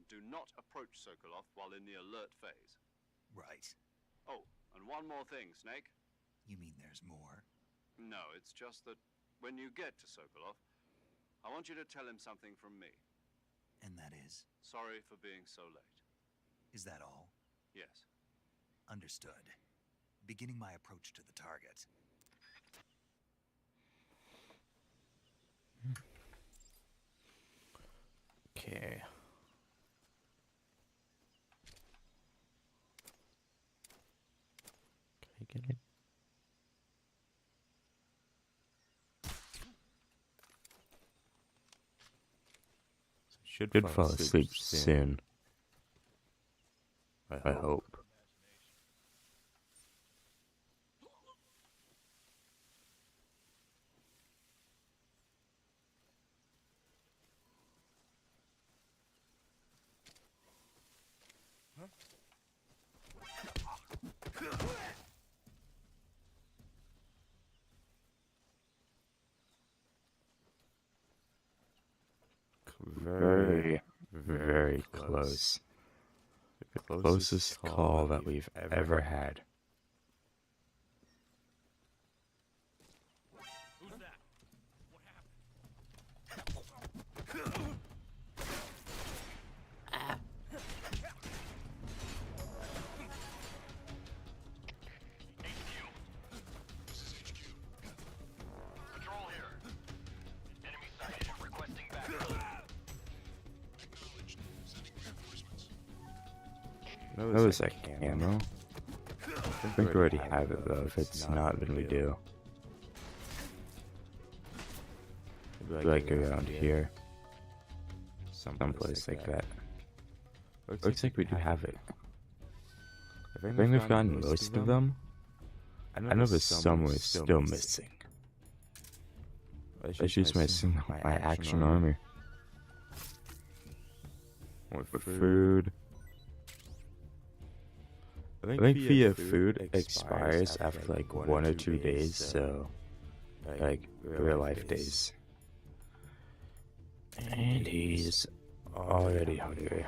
Do not approach Sokolov while in the alert phase. Right. Oh, and one more thing, Snake. You mean there's more? No, it's just that when you get to Sokolov, I want you to tell him something from me. And that is? Sorry for being so late. Is that all? Yes. Understood. Beginning my approach to the target. Okay. Can I get it? Should fall asleep soon. I hope. Very, very close. The closest call that we've ever had. Who's that? What happened? That was like ammo. I think we already have it though. If it's not, then we do. Like around here. Someplace like that. Looks like we do have it. I think we've gotten most of them. I know there's some we're still missing. Let's just missing my action armor. With food. I think via food expires after like 1 or 2 days, so like real life days. And he's already hungry.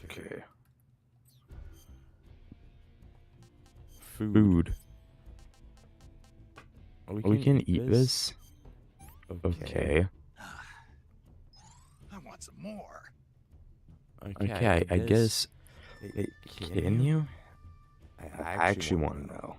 Okay. Food. We can eat this? Okay. I want some more. Okay, I guess... Can you? I actually want to know.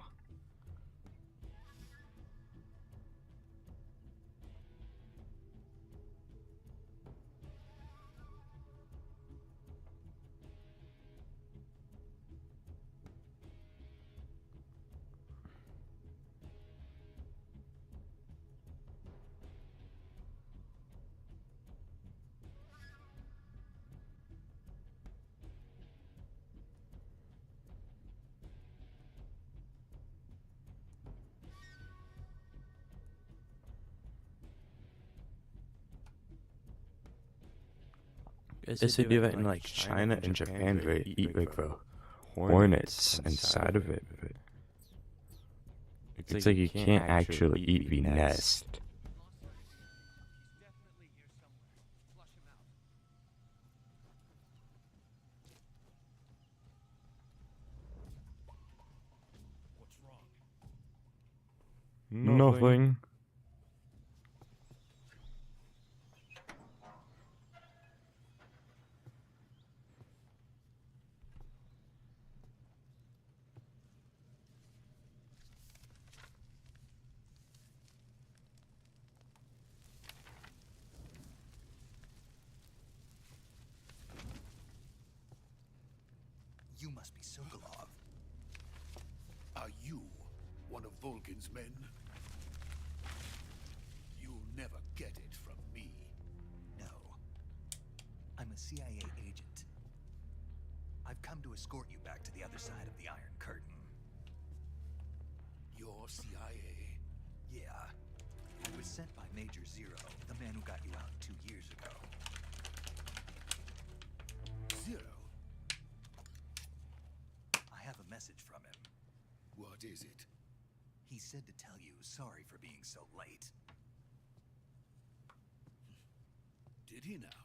Guess they do that in like China and Japan where they eat like the hornets inside of it. But it's like you can't actually eat the nest. Nothing. You must be Sokolov. Are you one of Volkin's men? You'll never get it from me. No. I'm a CIA agent. I've come to escort you back to the other side of the Iron Curtain. You're CIA? Yeah. I was sent by Major Zero, the man who got you out 2 years ago. Zero? I have a message from him. What is it? He said to tell you sorry for being so late. Did he now?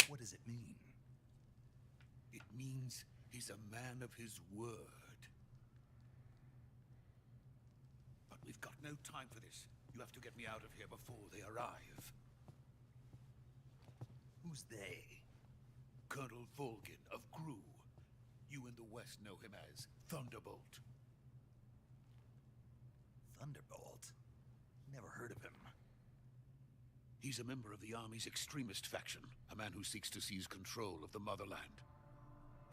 What does it mean? It means he's a man of his word. But we've got no time for this. You have to get me out of here before they arrive. Who's they? Colonel Volkin of GRU. You in the West know him as Thunderbolt. Thunderbolt? Never heard of him. He's a member of the Army's extremist faction, a man who seeks to seize control of the motherland.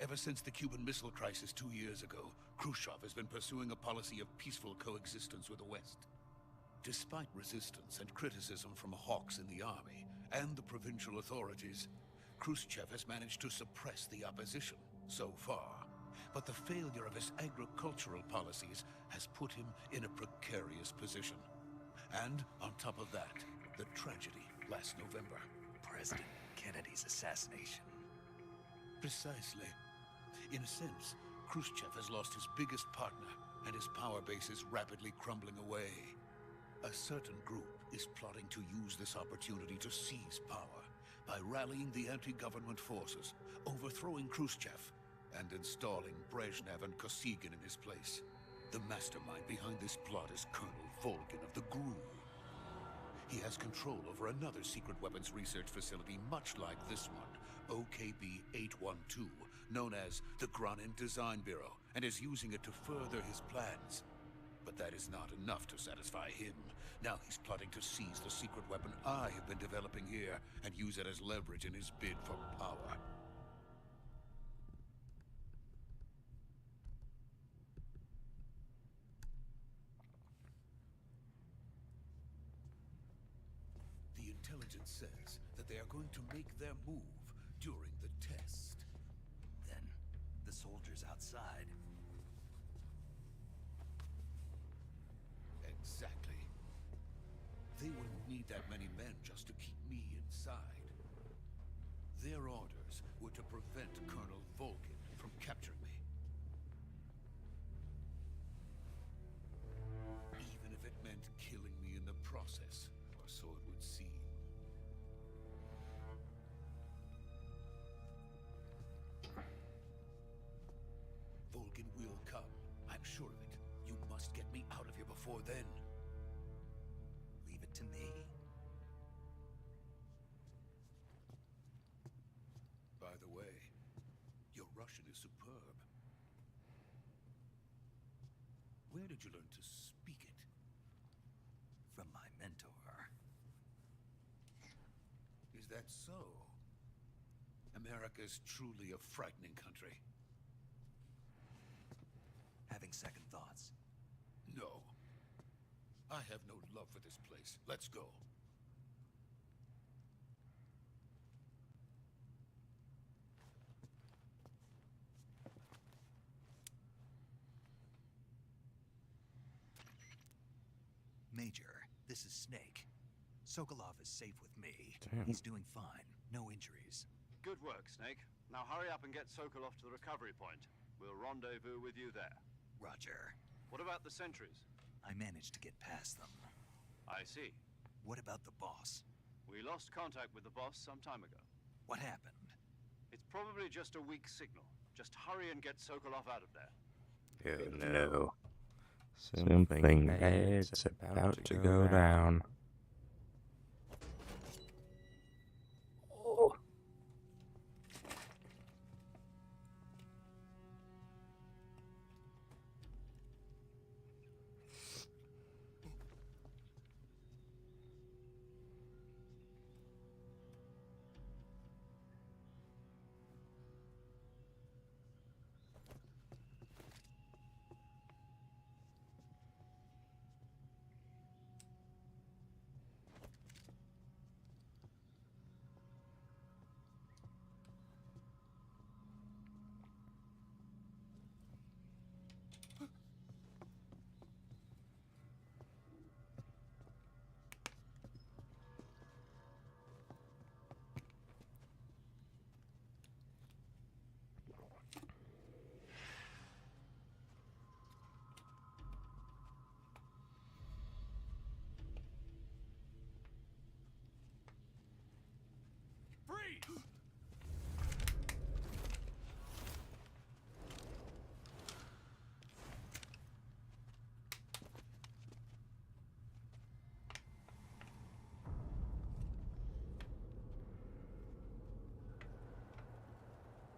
Ever since the Cuban Missile Crisis 2 years ago, Khrushchev has been pursuing a policy of peaceful coexistence with the West. Despite resistance and criticism from hawks in the Army and the provincial authorities, Khrushchev has managed to suppress the opposition so far. But the failure of his agricultural policies has put him in a precarious position. And on top of that, the tragedy last November. President Kennedy's assassination. Precisely. In a sense, Khrushchev has lost his biggest partner, and his power base is rapidly crumbling away. A certain group is plotting to use this opportunity to seize power by rallying the anti-government forces, overthrowing Khrushchev, and installing Brezhnev and Kosygin in his place. The mastermind behind this plot is Colonel Volkin of the GRU. He has control over another secret weapons research facility much like this one, OKB-812, known as the Granin Design Bureau, and is using it to further his plans. But that is not enough to satisfy him. Now he's plotting to seize the secret weapon I have been developing here and use it as leverage in his bid for power. Captain says that they are going to make their move during the test. Then, the soldiers outside. Exactly. They wouldn't need that many men just to keep me inside. Their orders were to prevent Colonel Vulcan from capturing me. Even if it meant killing me in the process, or so it would seem. Vulcan will come. I'm sure of it. You must get me out of here before then. Leave it to me. By the way, your Russian is superb. Where did you learn to speak it? From my mentor. Is that so? America is truly a frightening country. Having second thoughts. No. I have no love for this place. Let's go. Major, this is Snake. Sokolov is safe with me. Damn. He's doing fine. No injuries. Good work, Snake. Now hurry up and get Sokolov to the recovery point. We'll rendezvous with you there. Roger. What about the sentries? I managed to get past them. I see. What about the boss? We lost contact with the boss some time ago. What happened? It's probably just a weak signal. Just hurry and get Sokolov out of there. Oh no. Something bad's about to go down. Oh.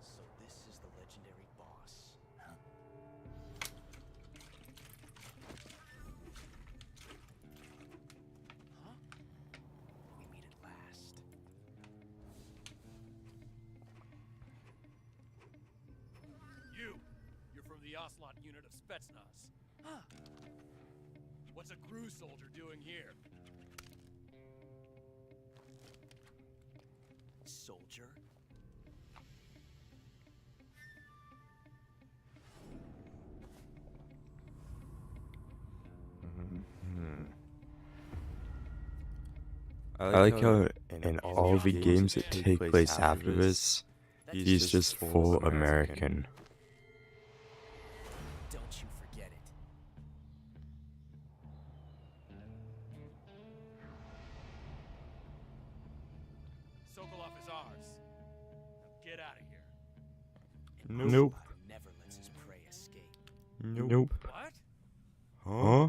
So this is the legendary boss. Huh? We meet at last. You're from the Ocelot unit of Spetsnaz. Huh. What's a GRU soldier doing here? Soldier? I like how in all the games that take place after this, he's just full American. Don't you forget it. Sokolov is ours. Now get out of here. Nope. Never lets his prey escape. Nope. What? Huh?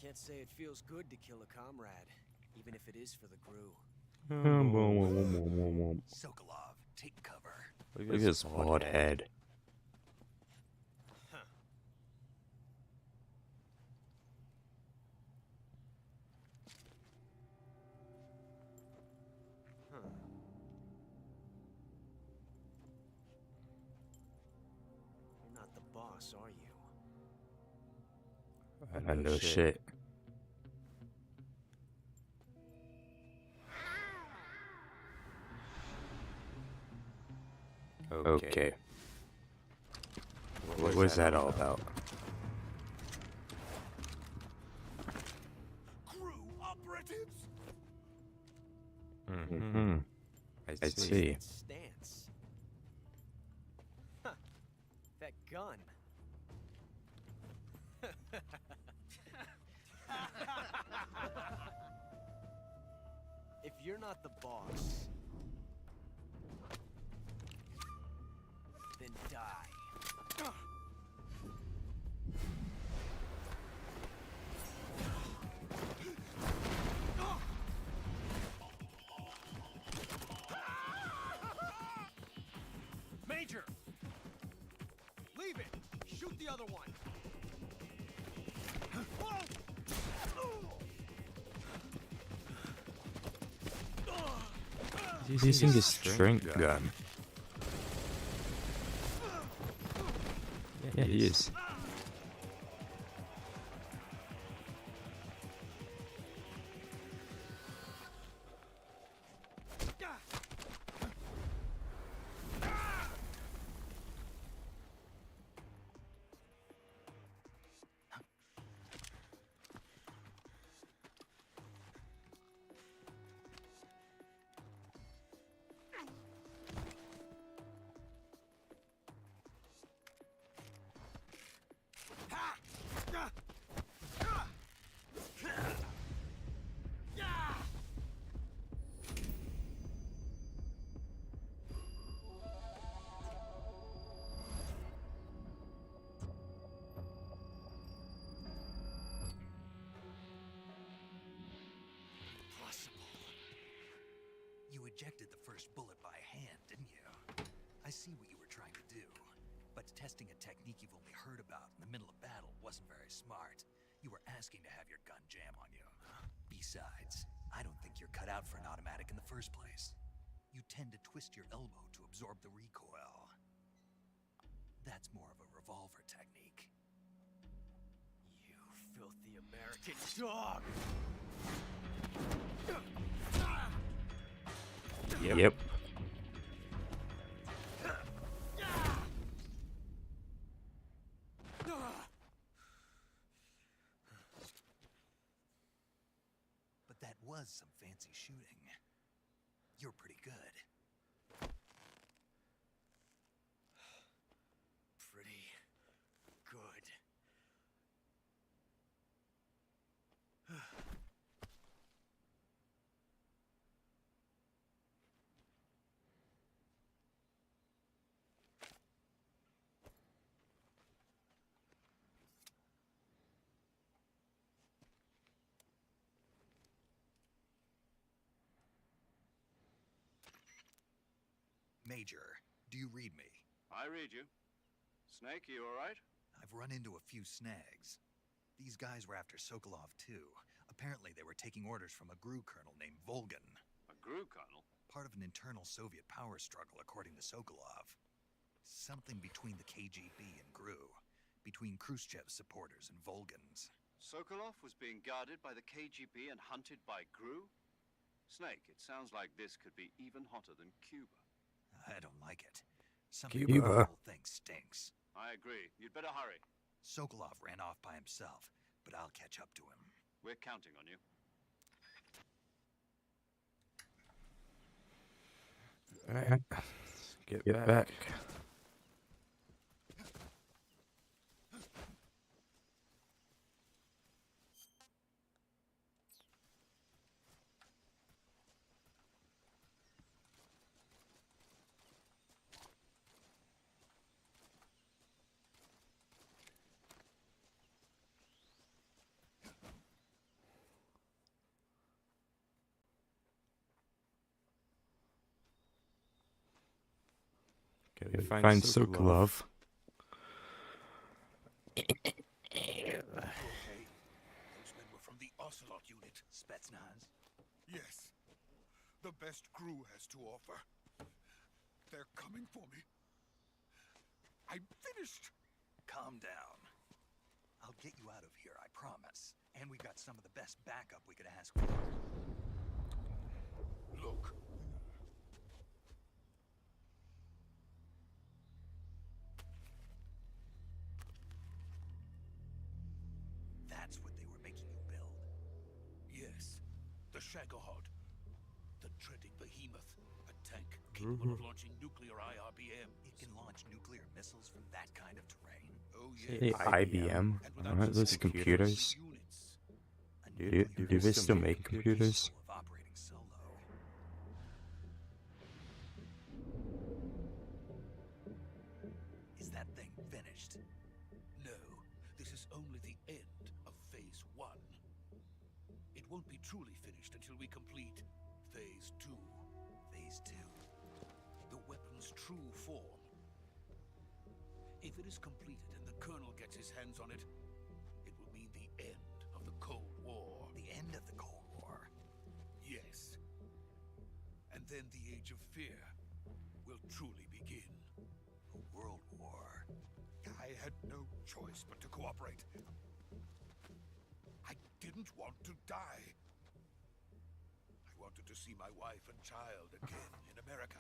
Can't say it feels good to kill a comrade, even if it is for the Gru. Sokolov, take cover. Look at his bald head. You're not the boss, are you? I know shit. Okay. What was that all about? Crew operatives? Mm-hmm. I see. Stance. Huh. That gun. If you're not the boss, then die. Major! Leave it! Shoot the other one! He's using his strength gun. Yeah, he is. You ejected the first bullet by hand, didn't you? I see what you were trying to do. But testing a technique you've only heard about in the middle of battle wasn't very smart. You were asking to have your gun jam on you. Besides, I don't think you're cut out for an automatic in the first place. You tend to twist your elbow to absorb the recoil. That's more of a revolver technique. You filthy American dog! Yep. But that was some fancy shooting. You're pretty good. Pretty good. Major, do you read me? I read you. Snake, you all right? I've run into a few snags. These guys were after Sokolov too. Apparently they were taking orders from a GRU colonel named Volgan. A GRU colonel? Part of an internal Soviet power struggle, according to Sokolov. Something between the KGB and GRU. Between Khrushchev's supporters and Volgan's. Sokolov was being guarded by the KGB and hunted by GRU? Snake, it sounds like this could be even hotter than Cuba. I don't like it. Cuba. The whole thing stinks. I agree. You'd better hurry. Sokolov ran off by himself, but I'll catch up to him. We're counting on you. Alright. Get back. Find Sokolov. Okay. Those men were from the Ocelot unit. Spetsnaz? Yes. The best crew has to offer. They're coming for me. I'm finished. Calm down. I'll get you out of here, I promise. And we got some of the best backup we could ask for. Look. That's what they were making you build. Yes. The Shagohod. The dreaded behemoth. A tank capable of launching nuclear IRBM. It can launch nuclear missiles from that kind of terrain. Oh, Hey, yes. IBM? Aren't those computers? Do they still make computers? Of operating solo. Is that thing finished? No, this is only the end of Phase 1. It won't be truly finished until we complete Phase 2. Phase 2. The weapon's true form. If it is completed and the Colonel gets his hands on it, it will mean the end of the Cold War. The end of the Cold War. Yes. And then the Age of Fear will truly begin. A world war. I had no choice but to cooperate. I didn't want to die. I wanted to see my wife and child again in America.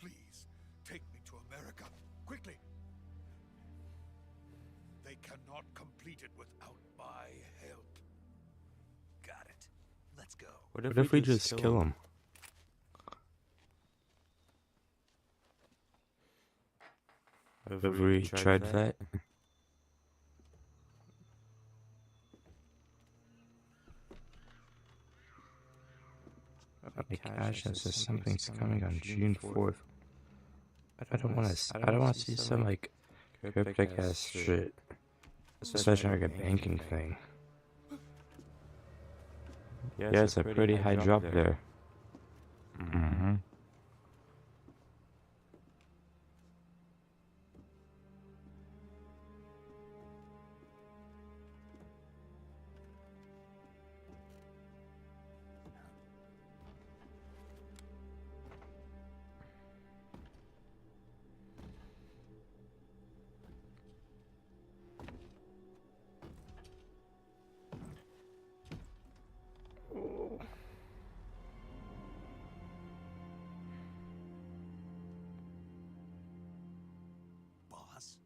Please, take me to America, quickly. They cannot complete it without my help. Got it. Let's go. What if we just kill him? Have we tried that? My cash says something's coming on June 4th. I don't want to see some like cryptic ass shit, especially like a banking thing. Yeah, it's a pretty high drop there. Mm-hmm. Boss?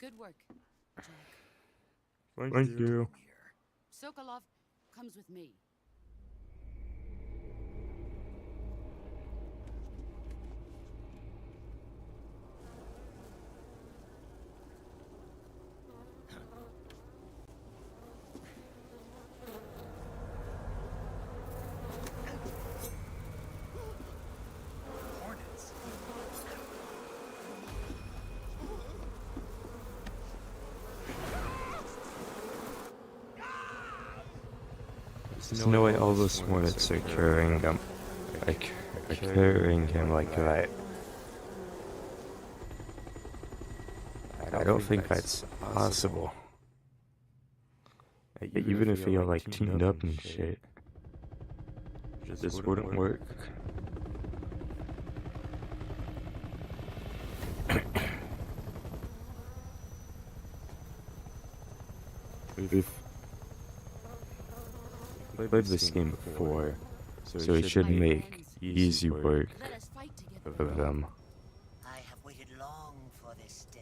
Good work, Jack. Thank you. Sokolov comes with me. Hornets? There's no way all those hornets are carrying him, like that. I don't think that's possible. Even if we all like teamed up and shit, this wouldn't work. We've played this game before, so we should make easy work Let us fight to get of them. I have waited long for this day.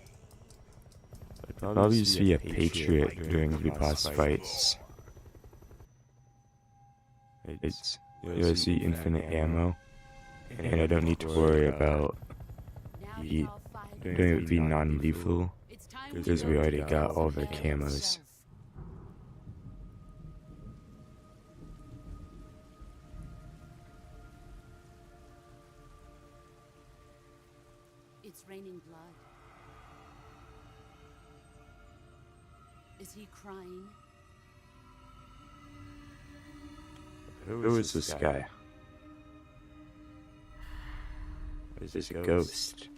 I'll always be a patriot during the boss fights. It's USC infinite ammo, and I don't need to worry about doing it be non-lethal, because we already got all the camos. It's raining blood. Is he crying? Who is this guy? Is this a ghost?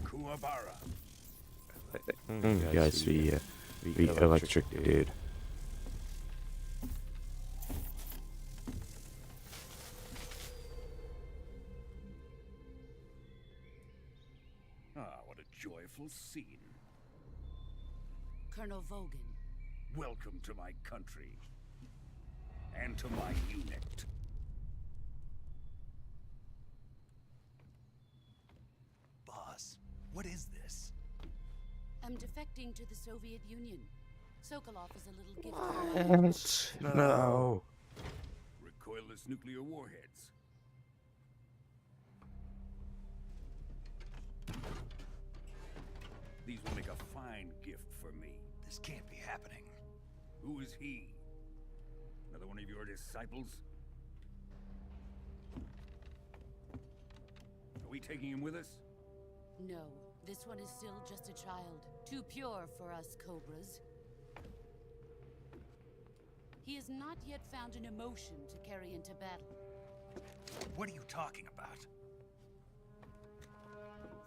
Kuwabara. Guys, the electric dude. Ah, what a joyful scene. Colonel Vogan. Welcome to my country. And to my unit. Boss, what is this? I'm defecting to the Soviet Union. Sokolov is a little gift. What? No. Recoilless nuclear warheads. These will make a fine gift for me. This can't be happening. Who is he? Another one of your disciples? Are we taking him with us? No, this one is still just a child. Too pure for us Cobras. He has not yet found an emotion to carry into battle. What are you talking about?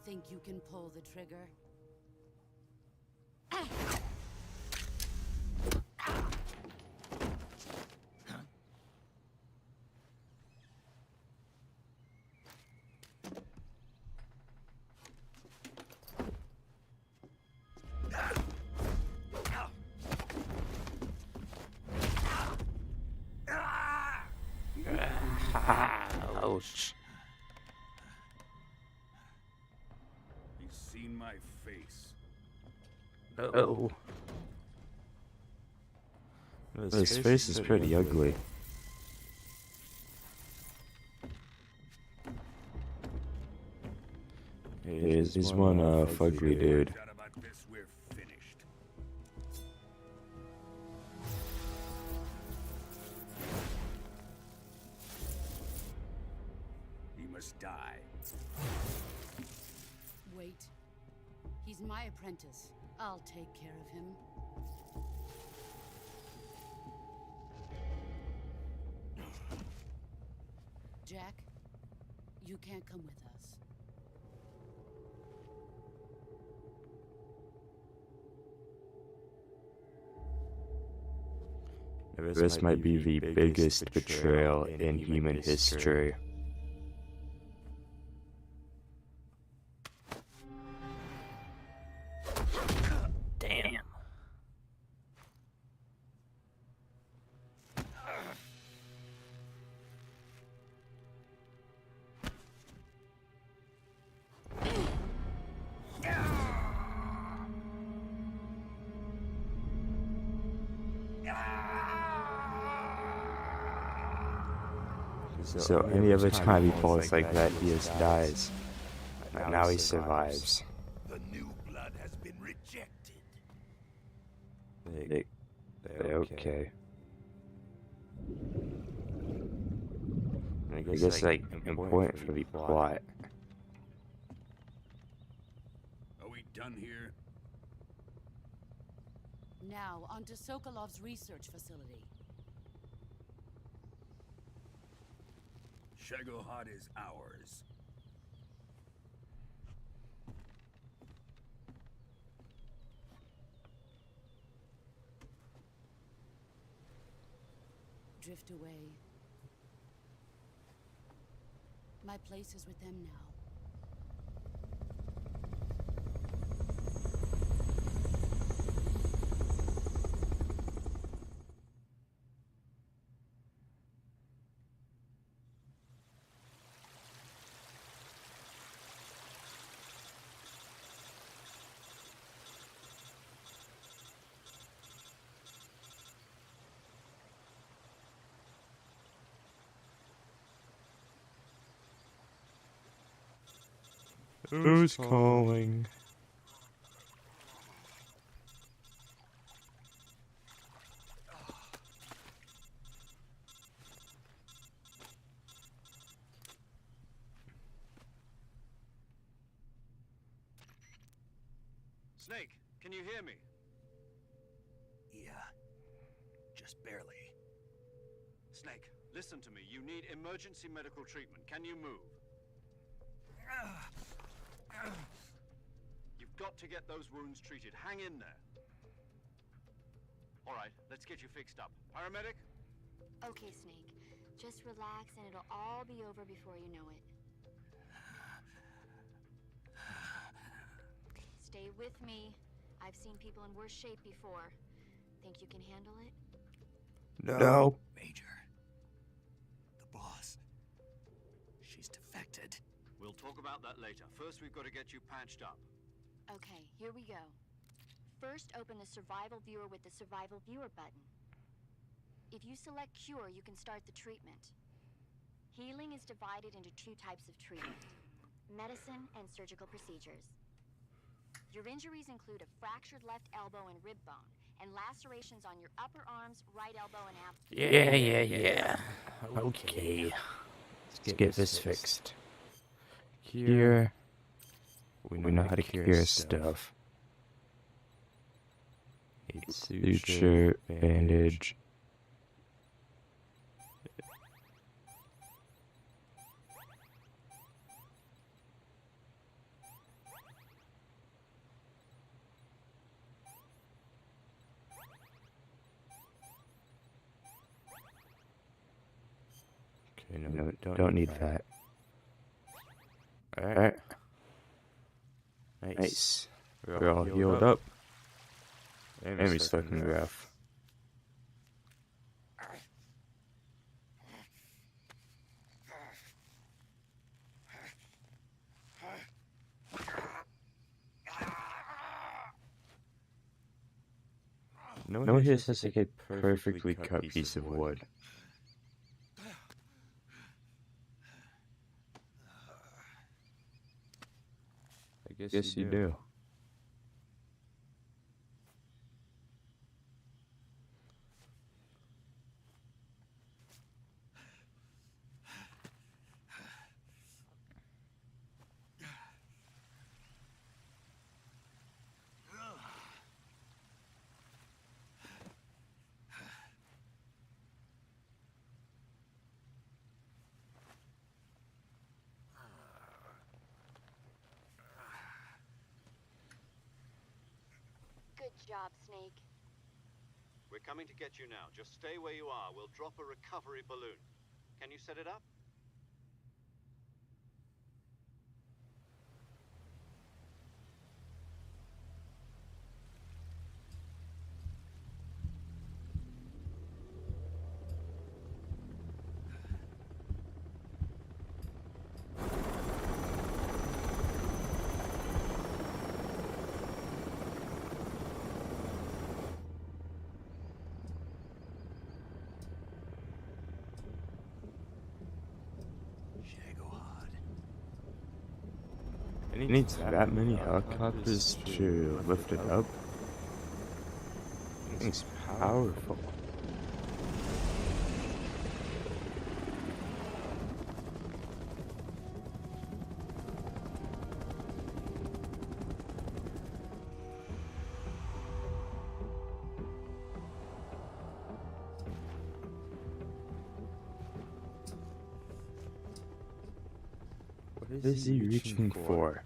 Think you can pull the trigger? Ouch. He's seen my face. Oh. His face is pretty ugly. He's one fugly dude. Doubt about this, we're finished. He must die. Wait. He's my apprentice. I'll take care of him. Jack, you can't come with us. This might be the biggest betrayal in human history. Damn. So any other time he falls like that, he just dies. But now he survives. The new blood has been rejected. They're okay. I guess like important for the plot. Are we done here? Now, onto Sokolov's research facility. Shagohod is ours. Drift away. My place is with them now. Who's calling? Snake, can you hear me? Yeah. Just barely. Snake, listen to me. You need emergency medical treatment. Can you move? You've got to get those wounds treated. Hang in there. All right, let's get you fixed up. Paramedic? Okay, Snake. Just relax and it'll all be over before you know it. Stay with me. I've seen people in worse shape before. Think you can handle it? No. Major. The boss. She's defected. We'll talk about that later. First, we've got to get you patched up. Okay, here we go. First, open the survival viewer with the survival viewer button. If you select cure, you can start the treatment. Healing is divided into two types of treatment: medicine and surgical procedures. Your injuries include a fractured left elbow and rib bone, and lacerations on your upper arms, right elbow, and abs. Yeah. Okay. Let's get this fixed. Cure. We know how to cure stuff. It's suture, bandage. Okay, no, don't need that. Alright. Nice. We're all healed up. And we're stuck in the rough. No one here says like a perfectly cut piece of wood. I guess you do. Good job, Snake. We're coming to get you now. Just stay where you are. We'll drop a recovery balloon. Can you set it up? It needs that many helicopters to lift it up. It's powerful. What is he reaching for?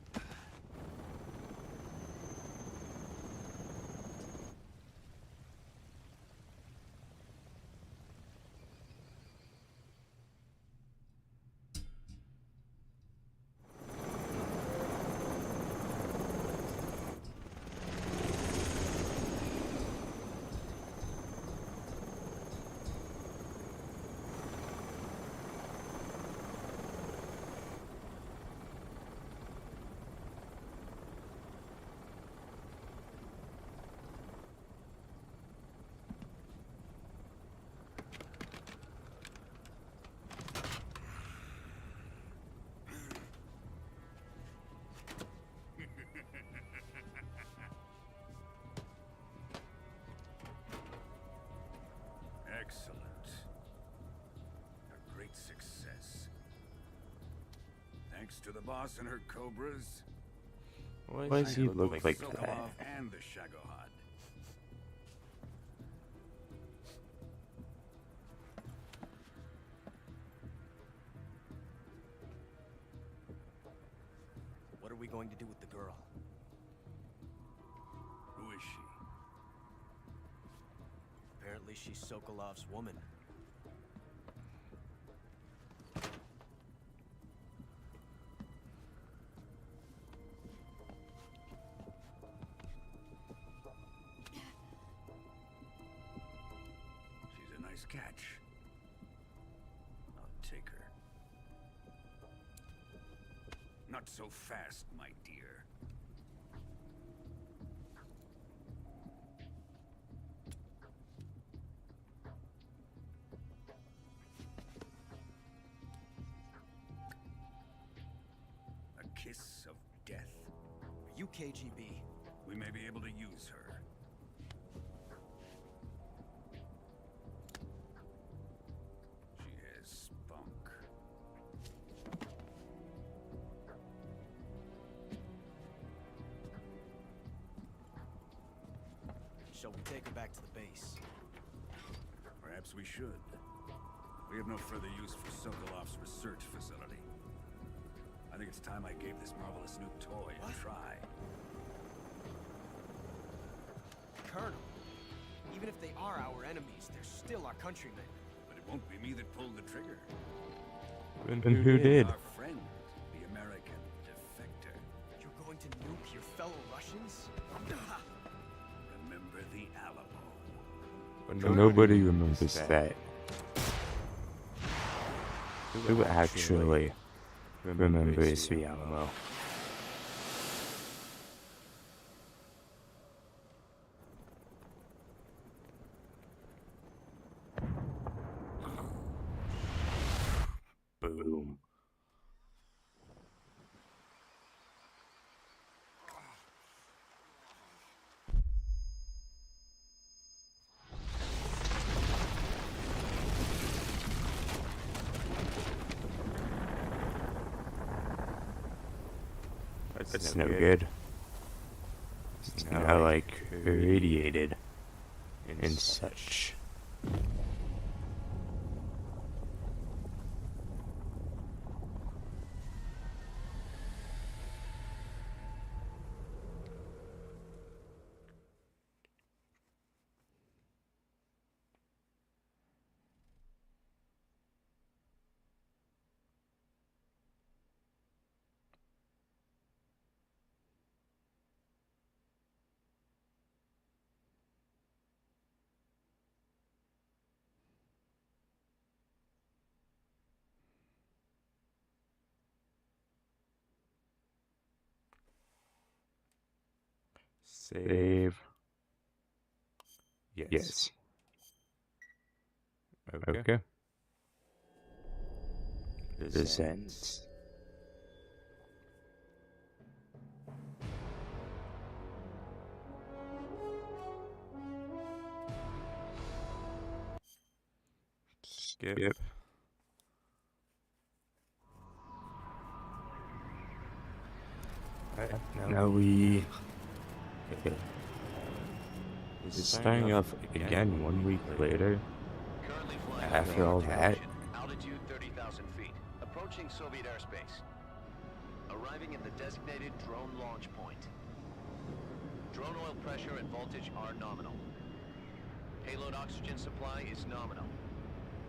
Excellent. A great success. Thanks to the boss and her cobras, Why does he look like that? Sokolov and the Shagohod. What are we going to do with the girl? Who is she? Apparently she's Sokolov's woman. She's a nice catch. I'll take her. Not so fast, my dear. A kiss of death. Are you KGB? We may be able to use her. She has spunk. Shall we take her back to the base? Perhaps we should. We have no further use for Sokolov's research facility. I think it's time I gave this marvelous new toy a try. Colonel, even if they are our enemies, they're still our countrymen. But it won't be me that pulled the trigger. And who did? Our friend, the American defector. You're going to nuke your fellow Russians? Remember the Alamo. But nobody remembers that. Who actually remembers the Alamo? Boom. That's no good. It's now like irradiated and such. Save. Yes. Okay. This ends. Skip. Now we... Okay. Is it starting off again 1 week later? After all that? Altitude 30,000 feet. Approaching Soviet airspace. Arriving at the designated drone launch point. Drone oil pressure and voltage are nominal. Payload oxygen supply is nominal.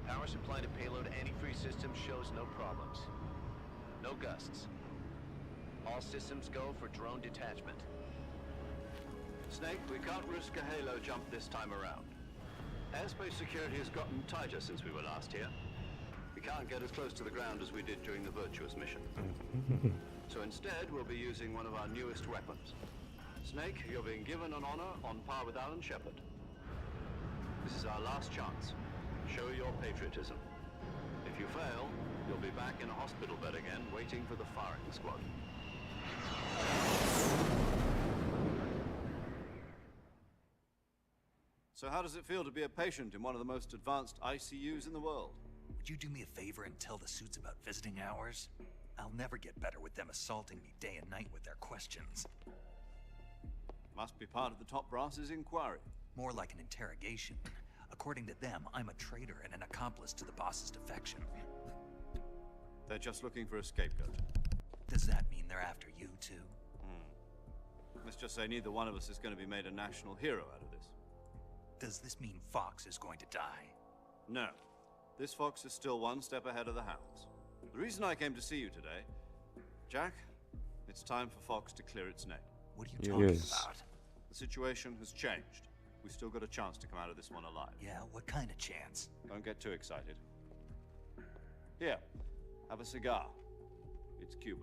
Power supply to payload antifreeze system shows no problems. No gusts. All systems go for drone detachment. Snake, we can't risk a halo jump this time around. Airspace security has gotten tighter since we were last here. We can't get as close to the ground as we did during the Virtuous mission. So instead, we'll be using one of our newest weapons. Snake, you're being given an honor on par with Alan Shepard. This is our last chance. Show your patriotism. If you fail, you'll be back in a hospital bed again, waiting for the firing squad. So how does it feel to be a patient in one of the most advanced ICUs in the world? Would you do me a favor and tell the suits about visiting hours? I'll never get better with them assaulting me day and night with their questions. Must be part of the top brass's inquiry. More like an interrogation. According to them, I'm a traitor and an accomplice to the boss's defection. They're just looking for a scapegoat. Does that mean they're after you, too? Let's just say neither one of us is going to be made a national hero out of this. Does this mean Fox is going to die? No. This fox is still one step ahead of the hounds. The reason I came to see you today, Jack, it's time for Fox to clear its name. What are you talking about? The situation has changed. We've still got a chance to come out of this one alive. Yeah, what kind of chance? Don't get too excited. Here, have a cigar. It's Cuban.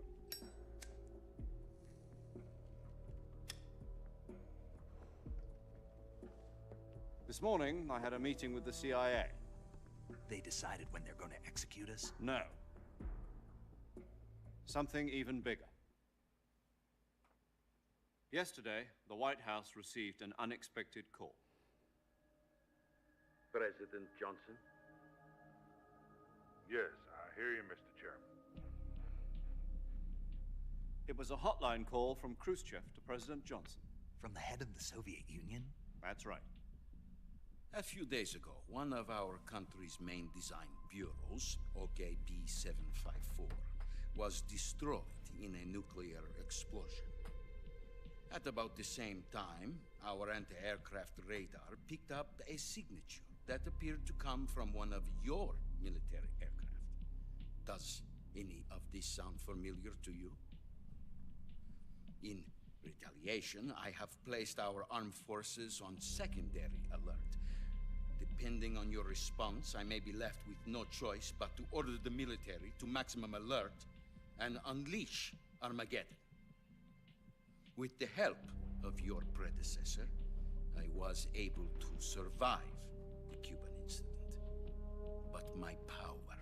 This morning, I had a meeting with the CIA. They decided when they're going to execute us? No. Something even bigger. Yesterday, the White House received an unexpected call. President Johnson? Yes, I hear you, Mr. Chairman. It was a hotline call from Khrushchev to President Johnson. From the head of the Soviet Union? That's right. A few days ago, one of our country's main design bureaus, OKB-754, was destroyed in a nuclear explosion. At about the same time, our anti-aircraft radar picked up a signature that appeared to come from one of your military aircraft. Does any of this sound familiar to you? In retaliation, I have placed our armed forces on secondary alert. Depending on your response, I may be left with no choice but to order the military to maximum alert and unleash Armageddon. With the help of your predecessor, I was able to survive the Cuban incident. But my power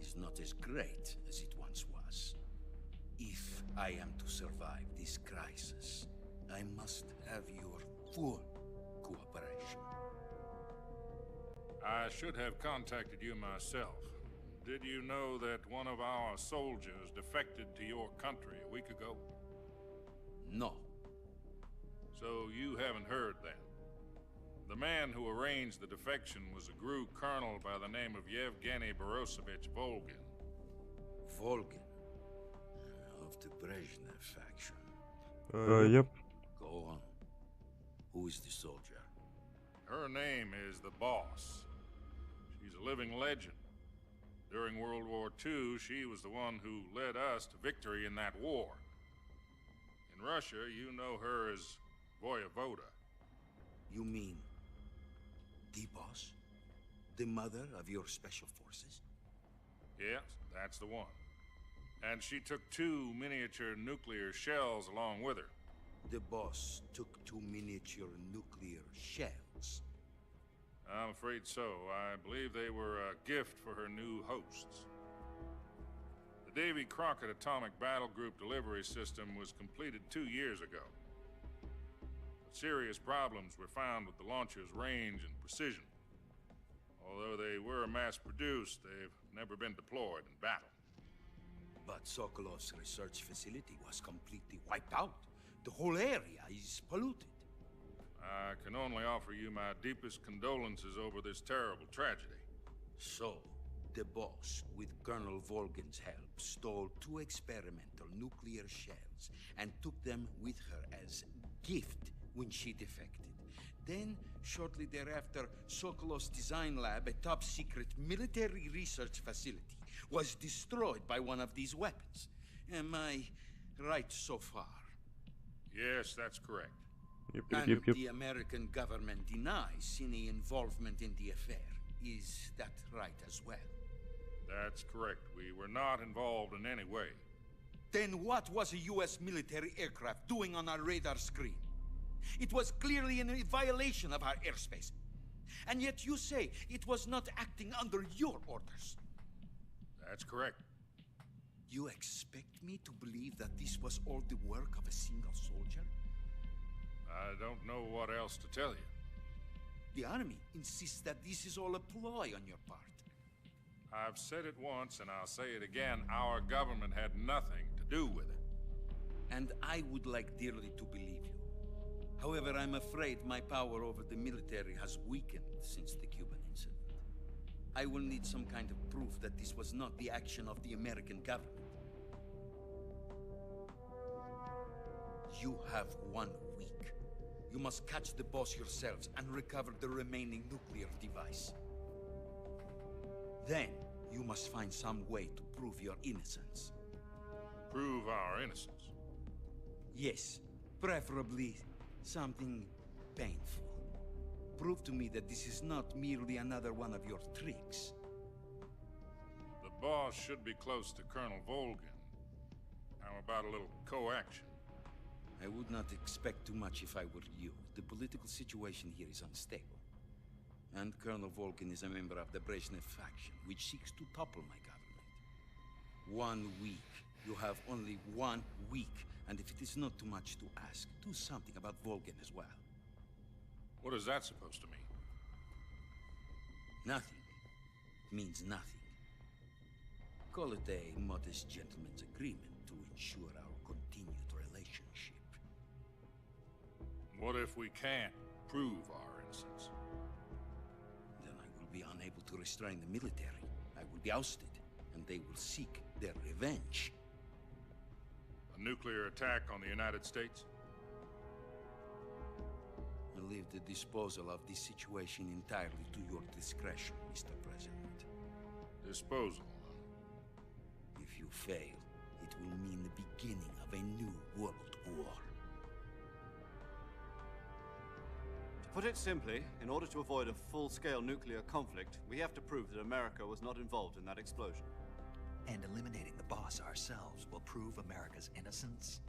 is not as great as it once was. If I am to survive this crisis, I must have your full cooperation. I should have contacted you myself. Did you know that one of our soldiers defected to your country a week ago? No. So you haven't heard then. The man who arranged the defection was a GRU colonel by the name of Yevgeny Borosovich Volgin. Volgin? Of the Brezhnev faction. Yep. Go on. Who is the soldier? Her name is the Boss. She's a living legend. During World War II, she was the one who led us to victory in that war. In Russia, you know her as Voyevoda. You mean the Boss? The mother of your special forces? Yes, that's the one. And she took 2 miniature nuclear shells along with her. The Boss took 2 miniature nuclear shells? I'm afraid so. I believe they were a gift for her new hosts. The Davy Crockett Atomic Battle Group delivery system was completed 2 years ago. But serious problems were found with the launcher's range and precision. Although they were mass-produced, they've never been deployed in battle. But Sokolov's research facility was completely wiped out. The whole area is polluted. I can only offer you my deepest condolences over this terrible tragedy. So, the Boss, with Colonel Volgin's help, stole 2 experimental nuclear shells and took them with her as gift when she defected. Then, shortly thereafter, Sokolov's design lab, a top-secret military research facility, was destroyed by one of these weapons. Am I right so far? Yes, that's correct. Yep. The American government denies any involvement in the affair. Is that right as well? That's correct. We were not involved in any way. Then what was a U.S. military aircraft doing on our radar screen? It was clearly in a violation of our airspace. And yet you say it was not acting under your orders. That's correct. You expect me to believe that this was all the work of a single soldier? I don't know what else to tell you. The army insists that this is all a ploy on your part. I've said it once, and I'll say it again. Our government had nothing to do with it. And I would like dearly to believe you. However, I'm afraid my power over the military has weakened since the Cuban incident. I will need some kind of proof that this was not the action of the American government. You have 1 week. You must catch the boss yourselves and recover the remaining nuclear device. Then, you must find some way to prove your innocence. Prove our innocence? Yes, preferably something painful. Prove to me that this is not merely another one of your tricks. The boss should be close to Colonel Volgin. How about a little co-action? I would not expect too much if I were you. The political situation here is unstable. And Colonel Volgin is a member of the Brezhnev faction, which seeks to topple my government. 1 week. You have only 1 week. And if it is not too much to ask, do something about Volgin as well. What is that supposed to mean? Nothing. Means nothing. Call it a modest gentleman's agreement to ensure our continued relationship. What if we can't prove our innocence? Then I will be unable to restrain the military. I will be ousted, and they will seek their revenge. A nuclear attack on the United States? I leave the disposal of this situation entirely to your discretion, Mr. President. Disposal? If you fail, it will mean the beginning of a new world war. To put it simply, in order to avoid a full-scale nuclear conflict, we have to prove that America was not involved in that explosion. And eliminating the boss ourselves will prove America's innocence?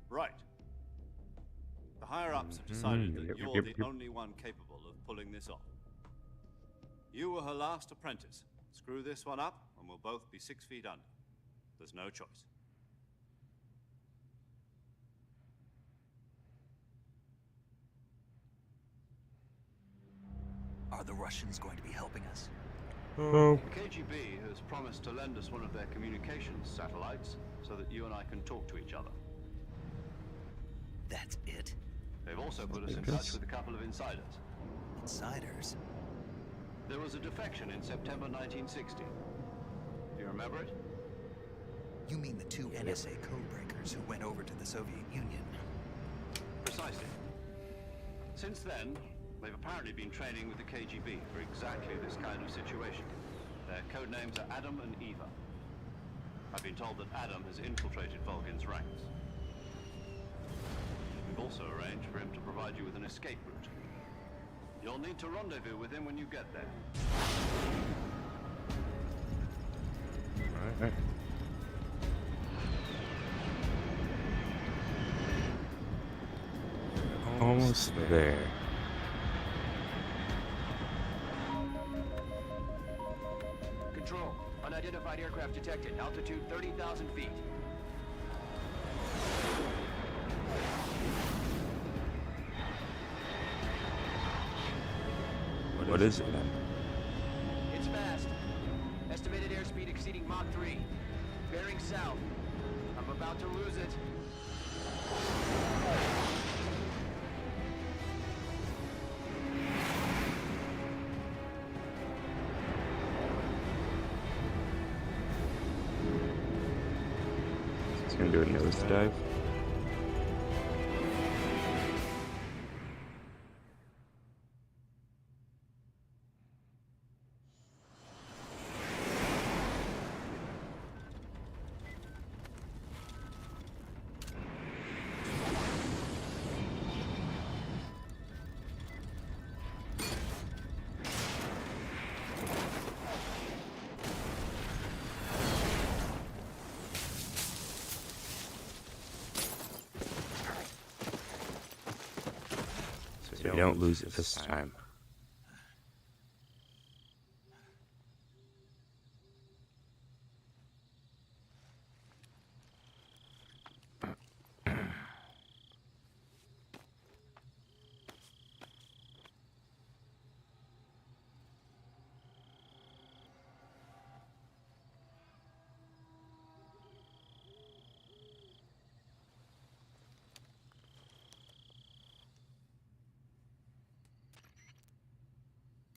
Right. The higher-ups have decided that you're the only one capable of pulling this off. You were her last apprentice. Screw this one up, and we'll both be 6 feet under. There's no choice. Are the Russians going to be helping us? The KGB has promised to lend us one of their communications satellites so that you and I can talk to each other. That's it? They've also put us in touch with a couple of insiders. Insiders? There was a defection in September 1960. Do you remember it? You mean the 2 NSA codebreakers who went over to the Soviet Union? Precisely. Since then, they've apparently been training with the KGB for exactly this kind of situation. Their code names are Adam and Eva. I've been told that Adam has infiltrated Volgin's ranks. We've also arranged for him to provide you with an escape route. You'll need to rendezvous with him when you get there. Alright. Almost there. Control. Unidentified aircraft detected. Altitude 30,000 feet. What is it then? It's fast. Estimated airspeed exceeding Mach 3. Bearing south. I'm about to lose it. It's gonna do a nosedive. So you don't lose it this time.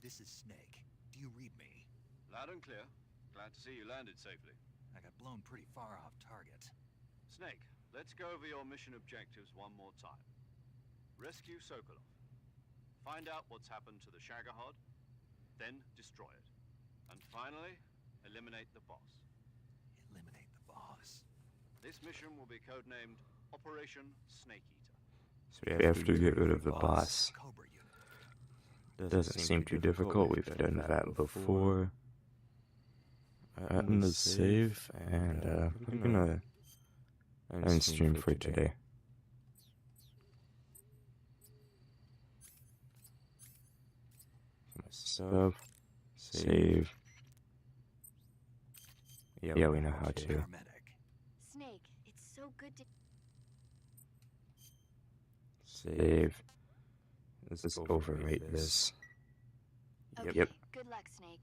This is Snake. Do you read me? Loud and clear. Glad to see you landed safely. I got blown pretty far off target. Snake, let's go over your mission objectives one more time. Rescue Sokolov. Find out what's happened to the Shagohod, then destroy it. And finally, eliminate the boss. Eliminate the boss? This mission will be codenamed Operation Snake Eater. So we have to get rid of the boss. Doesn't seem too difficult. We've done that before. In the save, and we're gonna end stream for today. Stuff, save. Yeah, we know how to. Snake, it's so good to... Save. Let's overwrite this. Okay, Yep. good luck, Snake.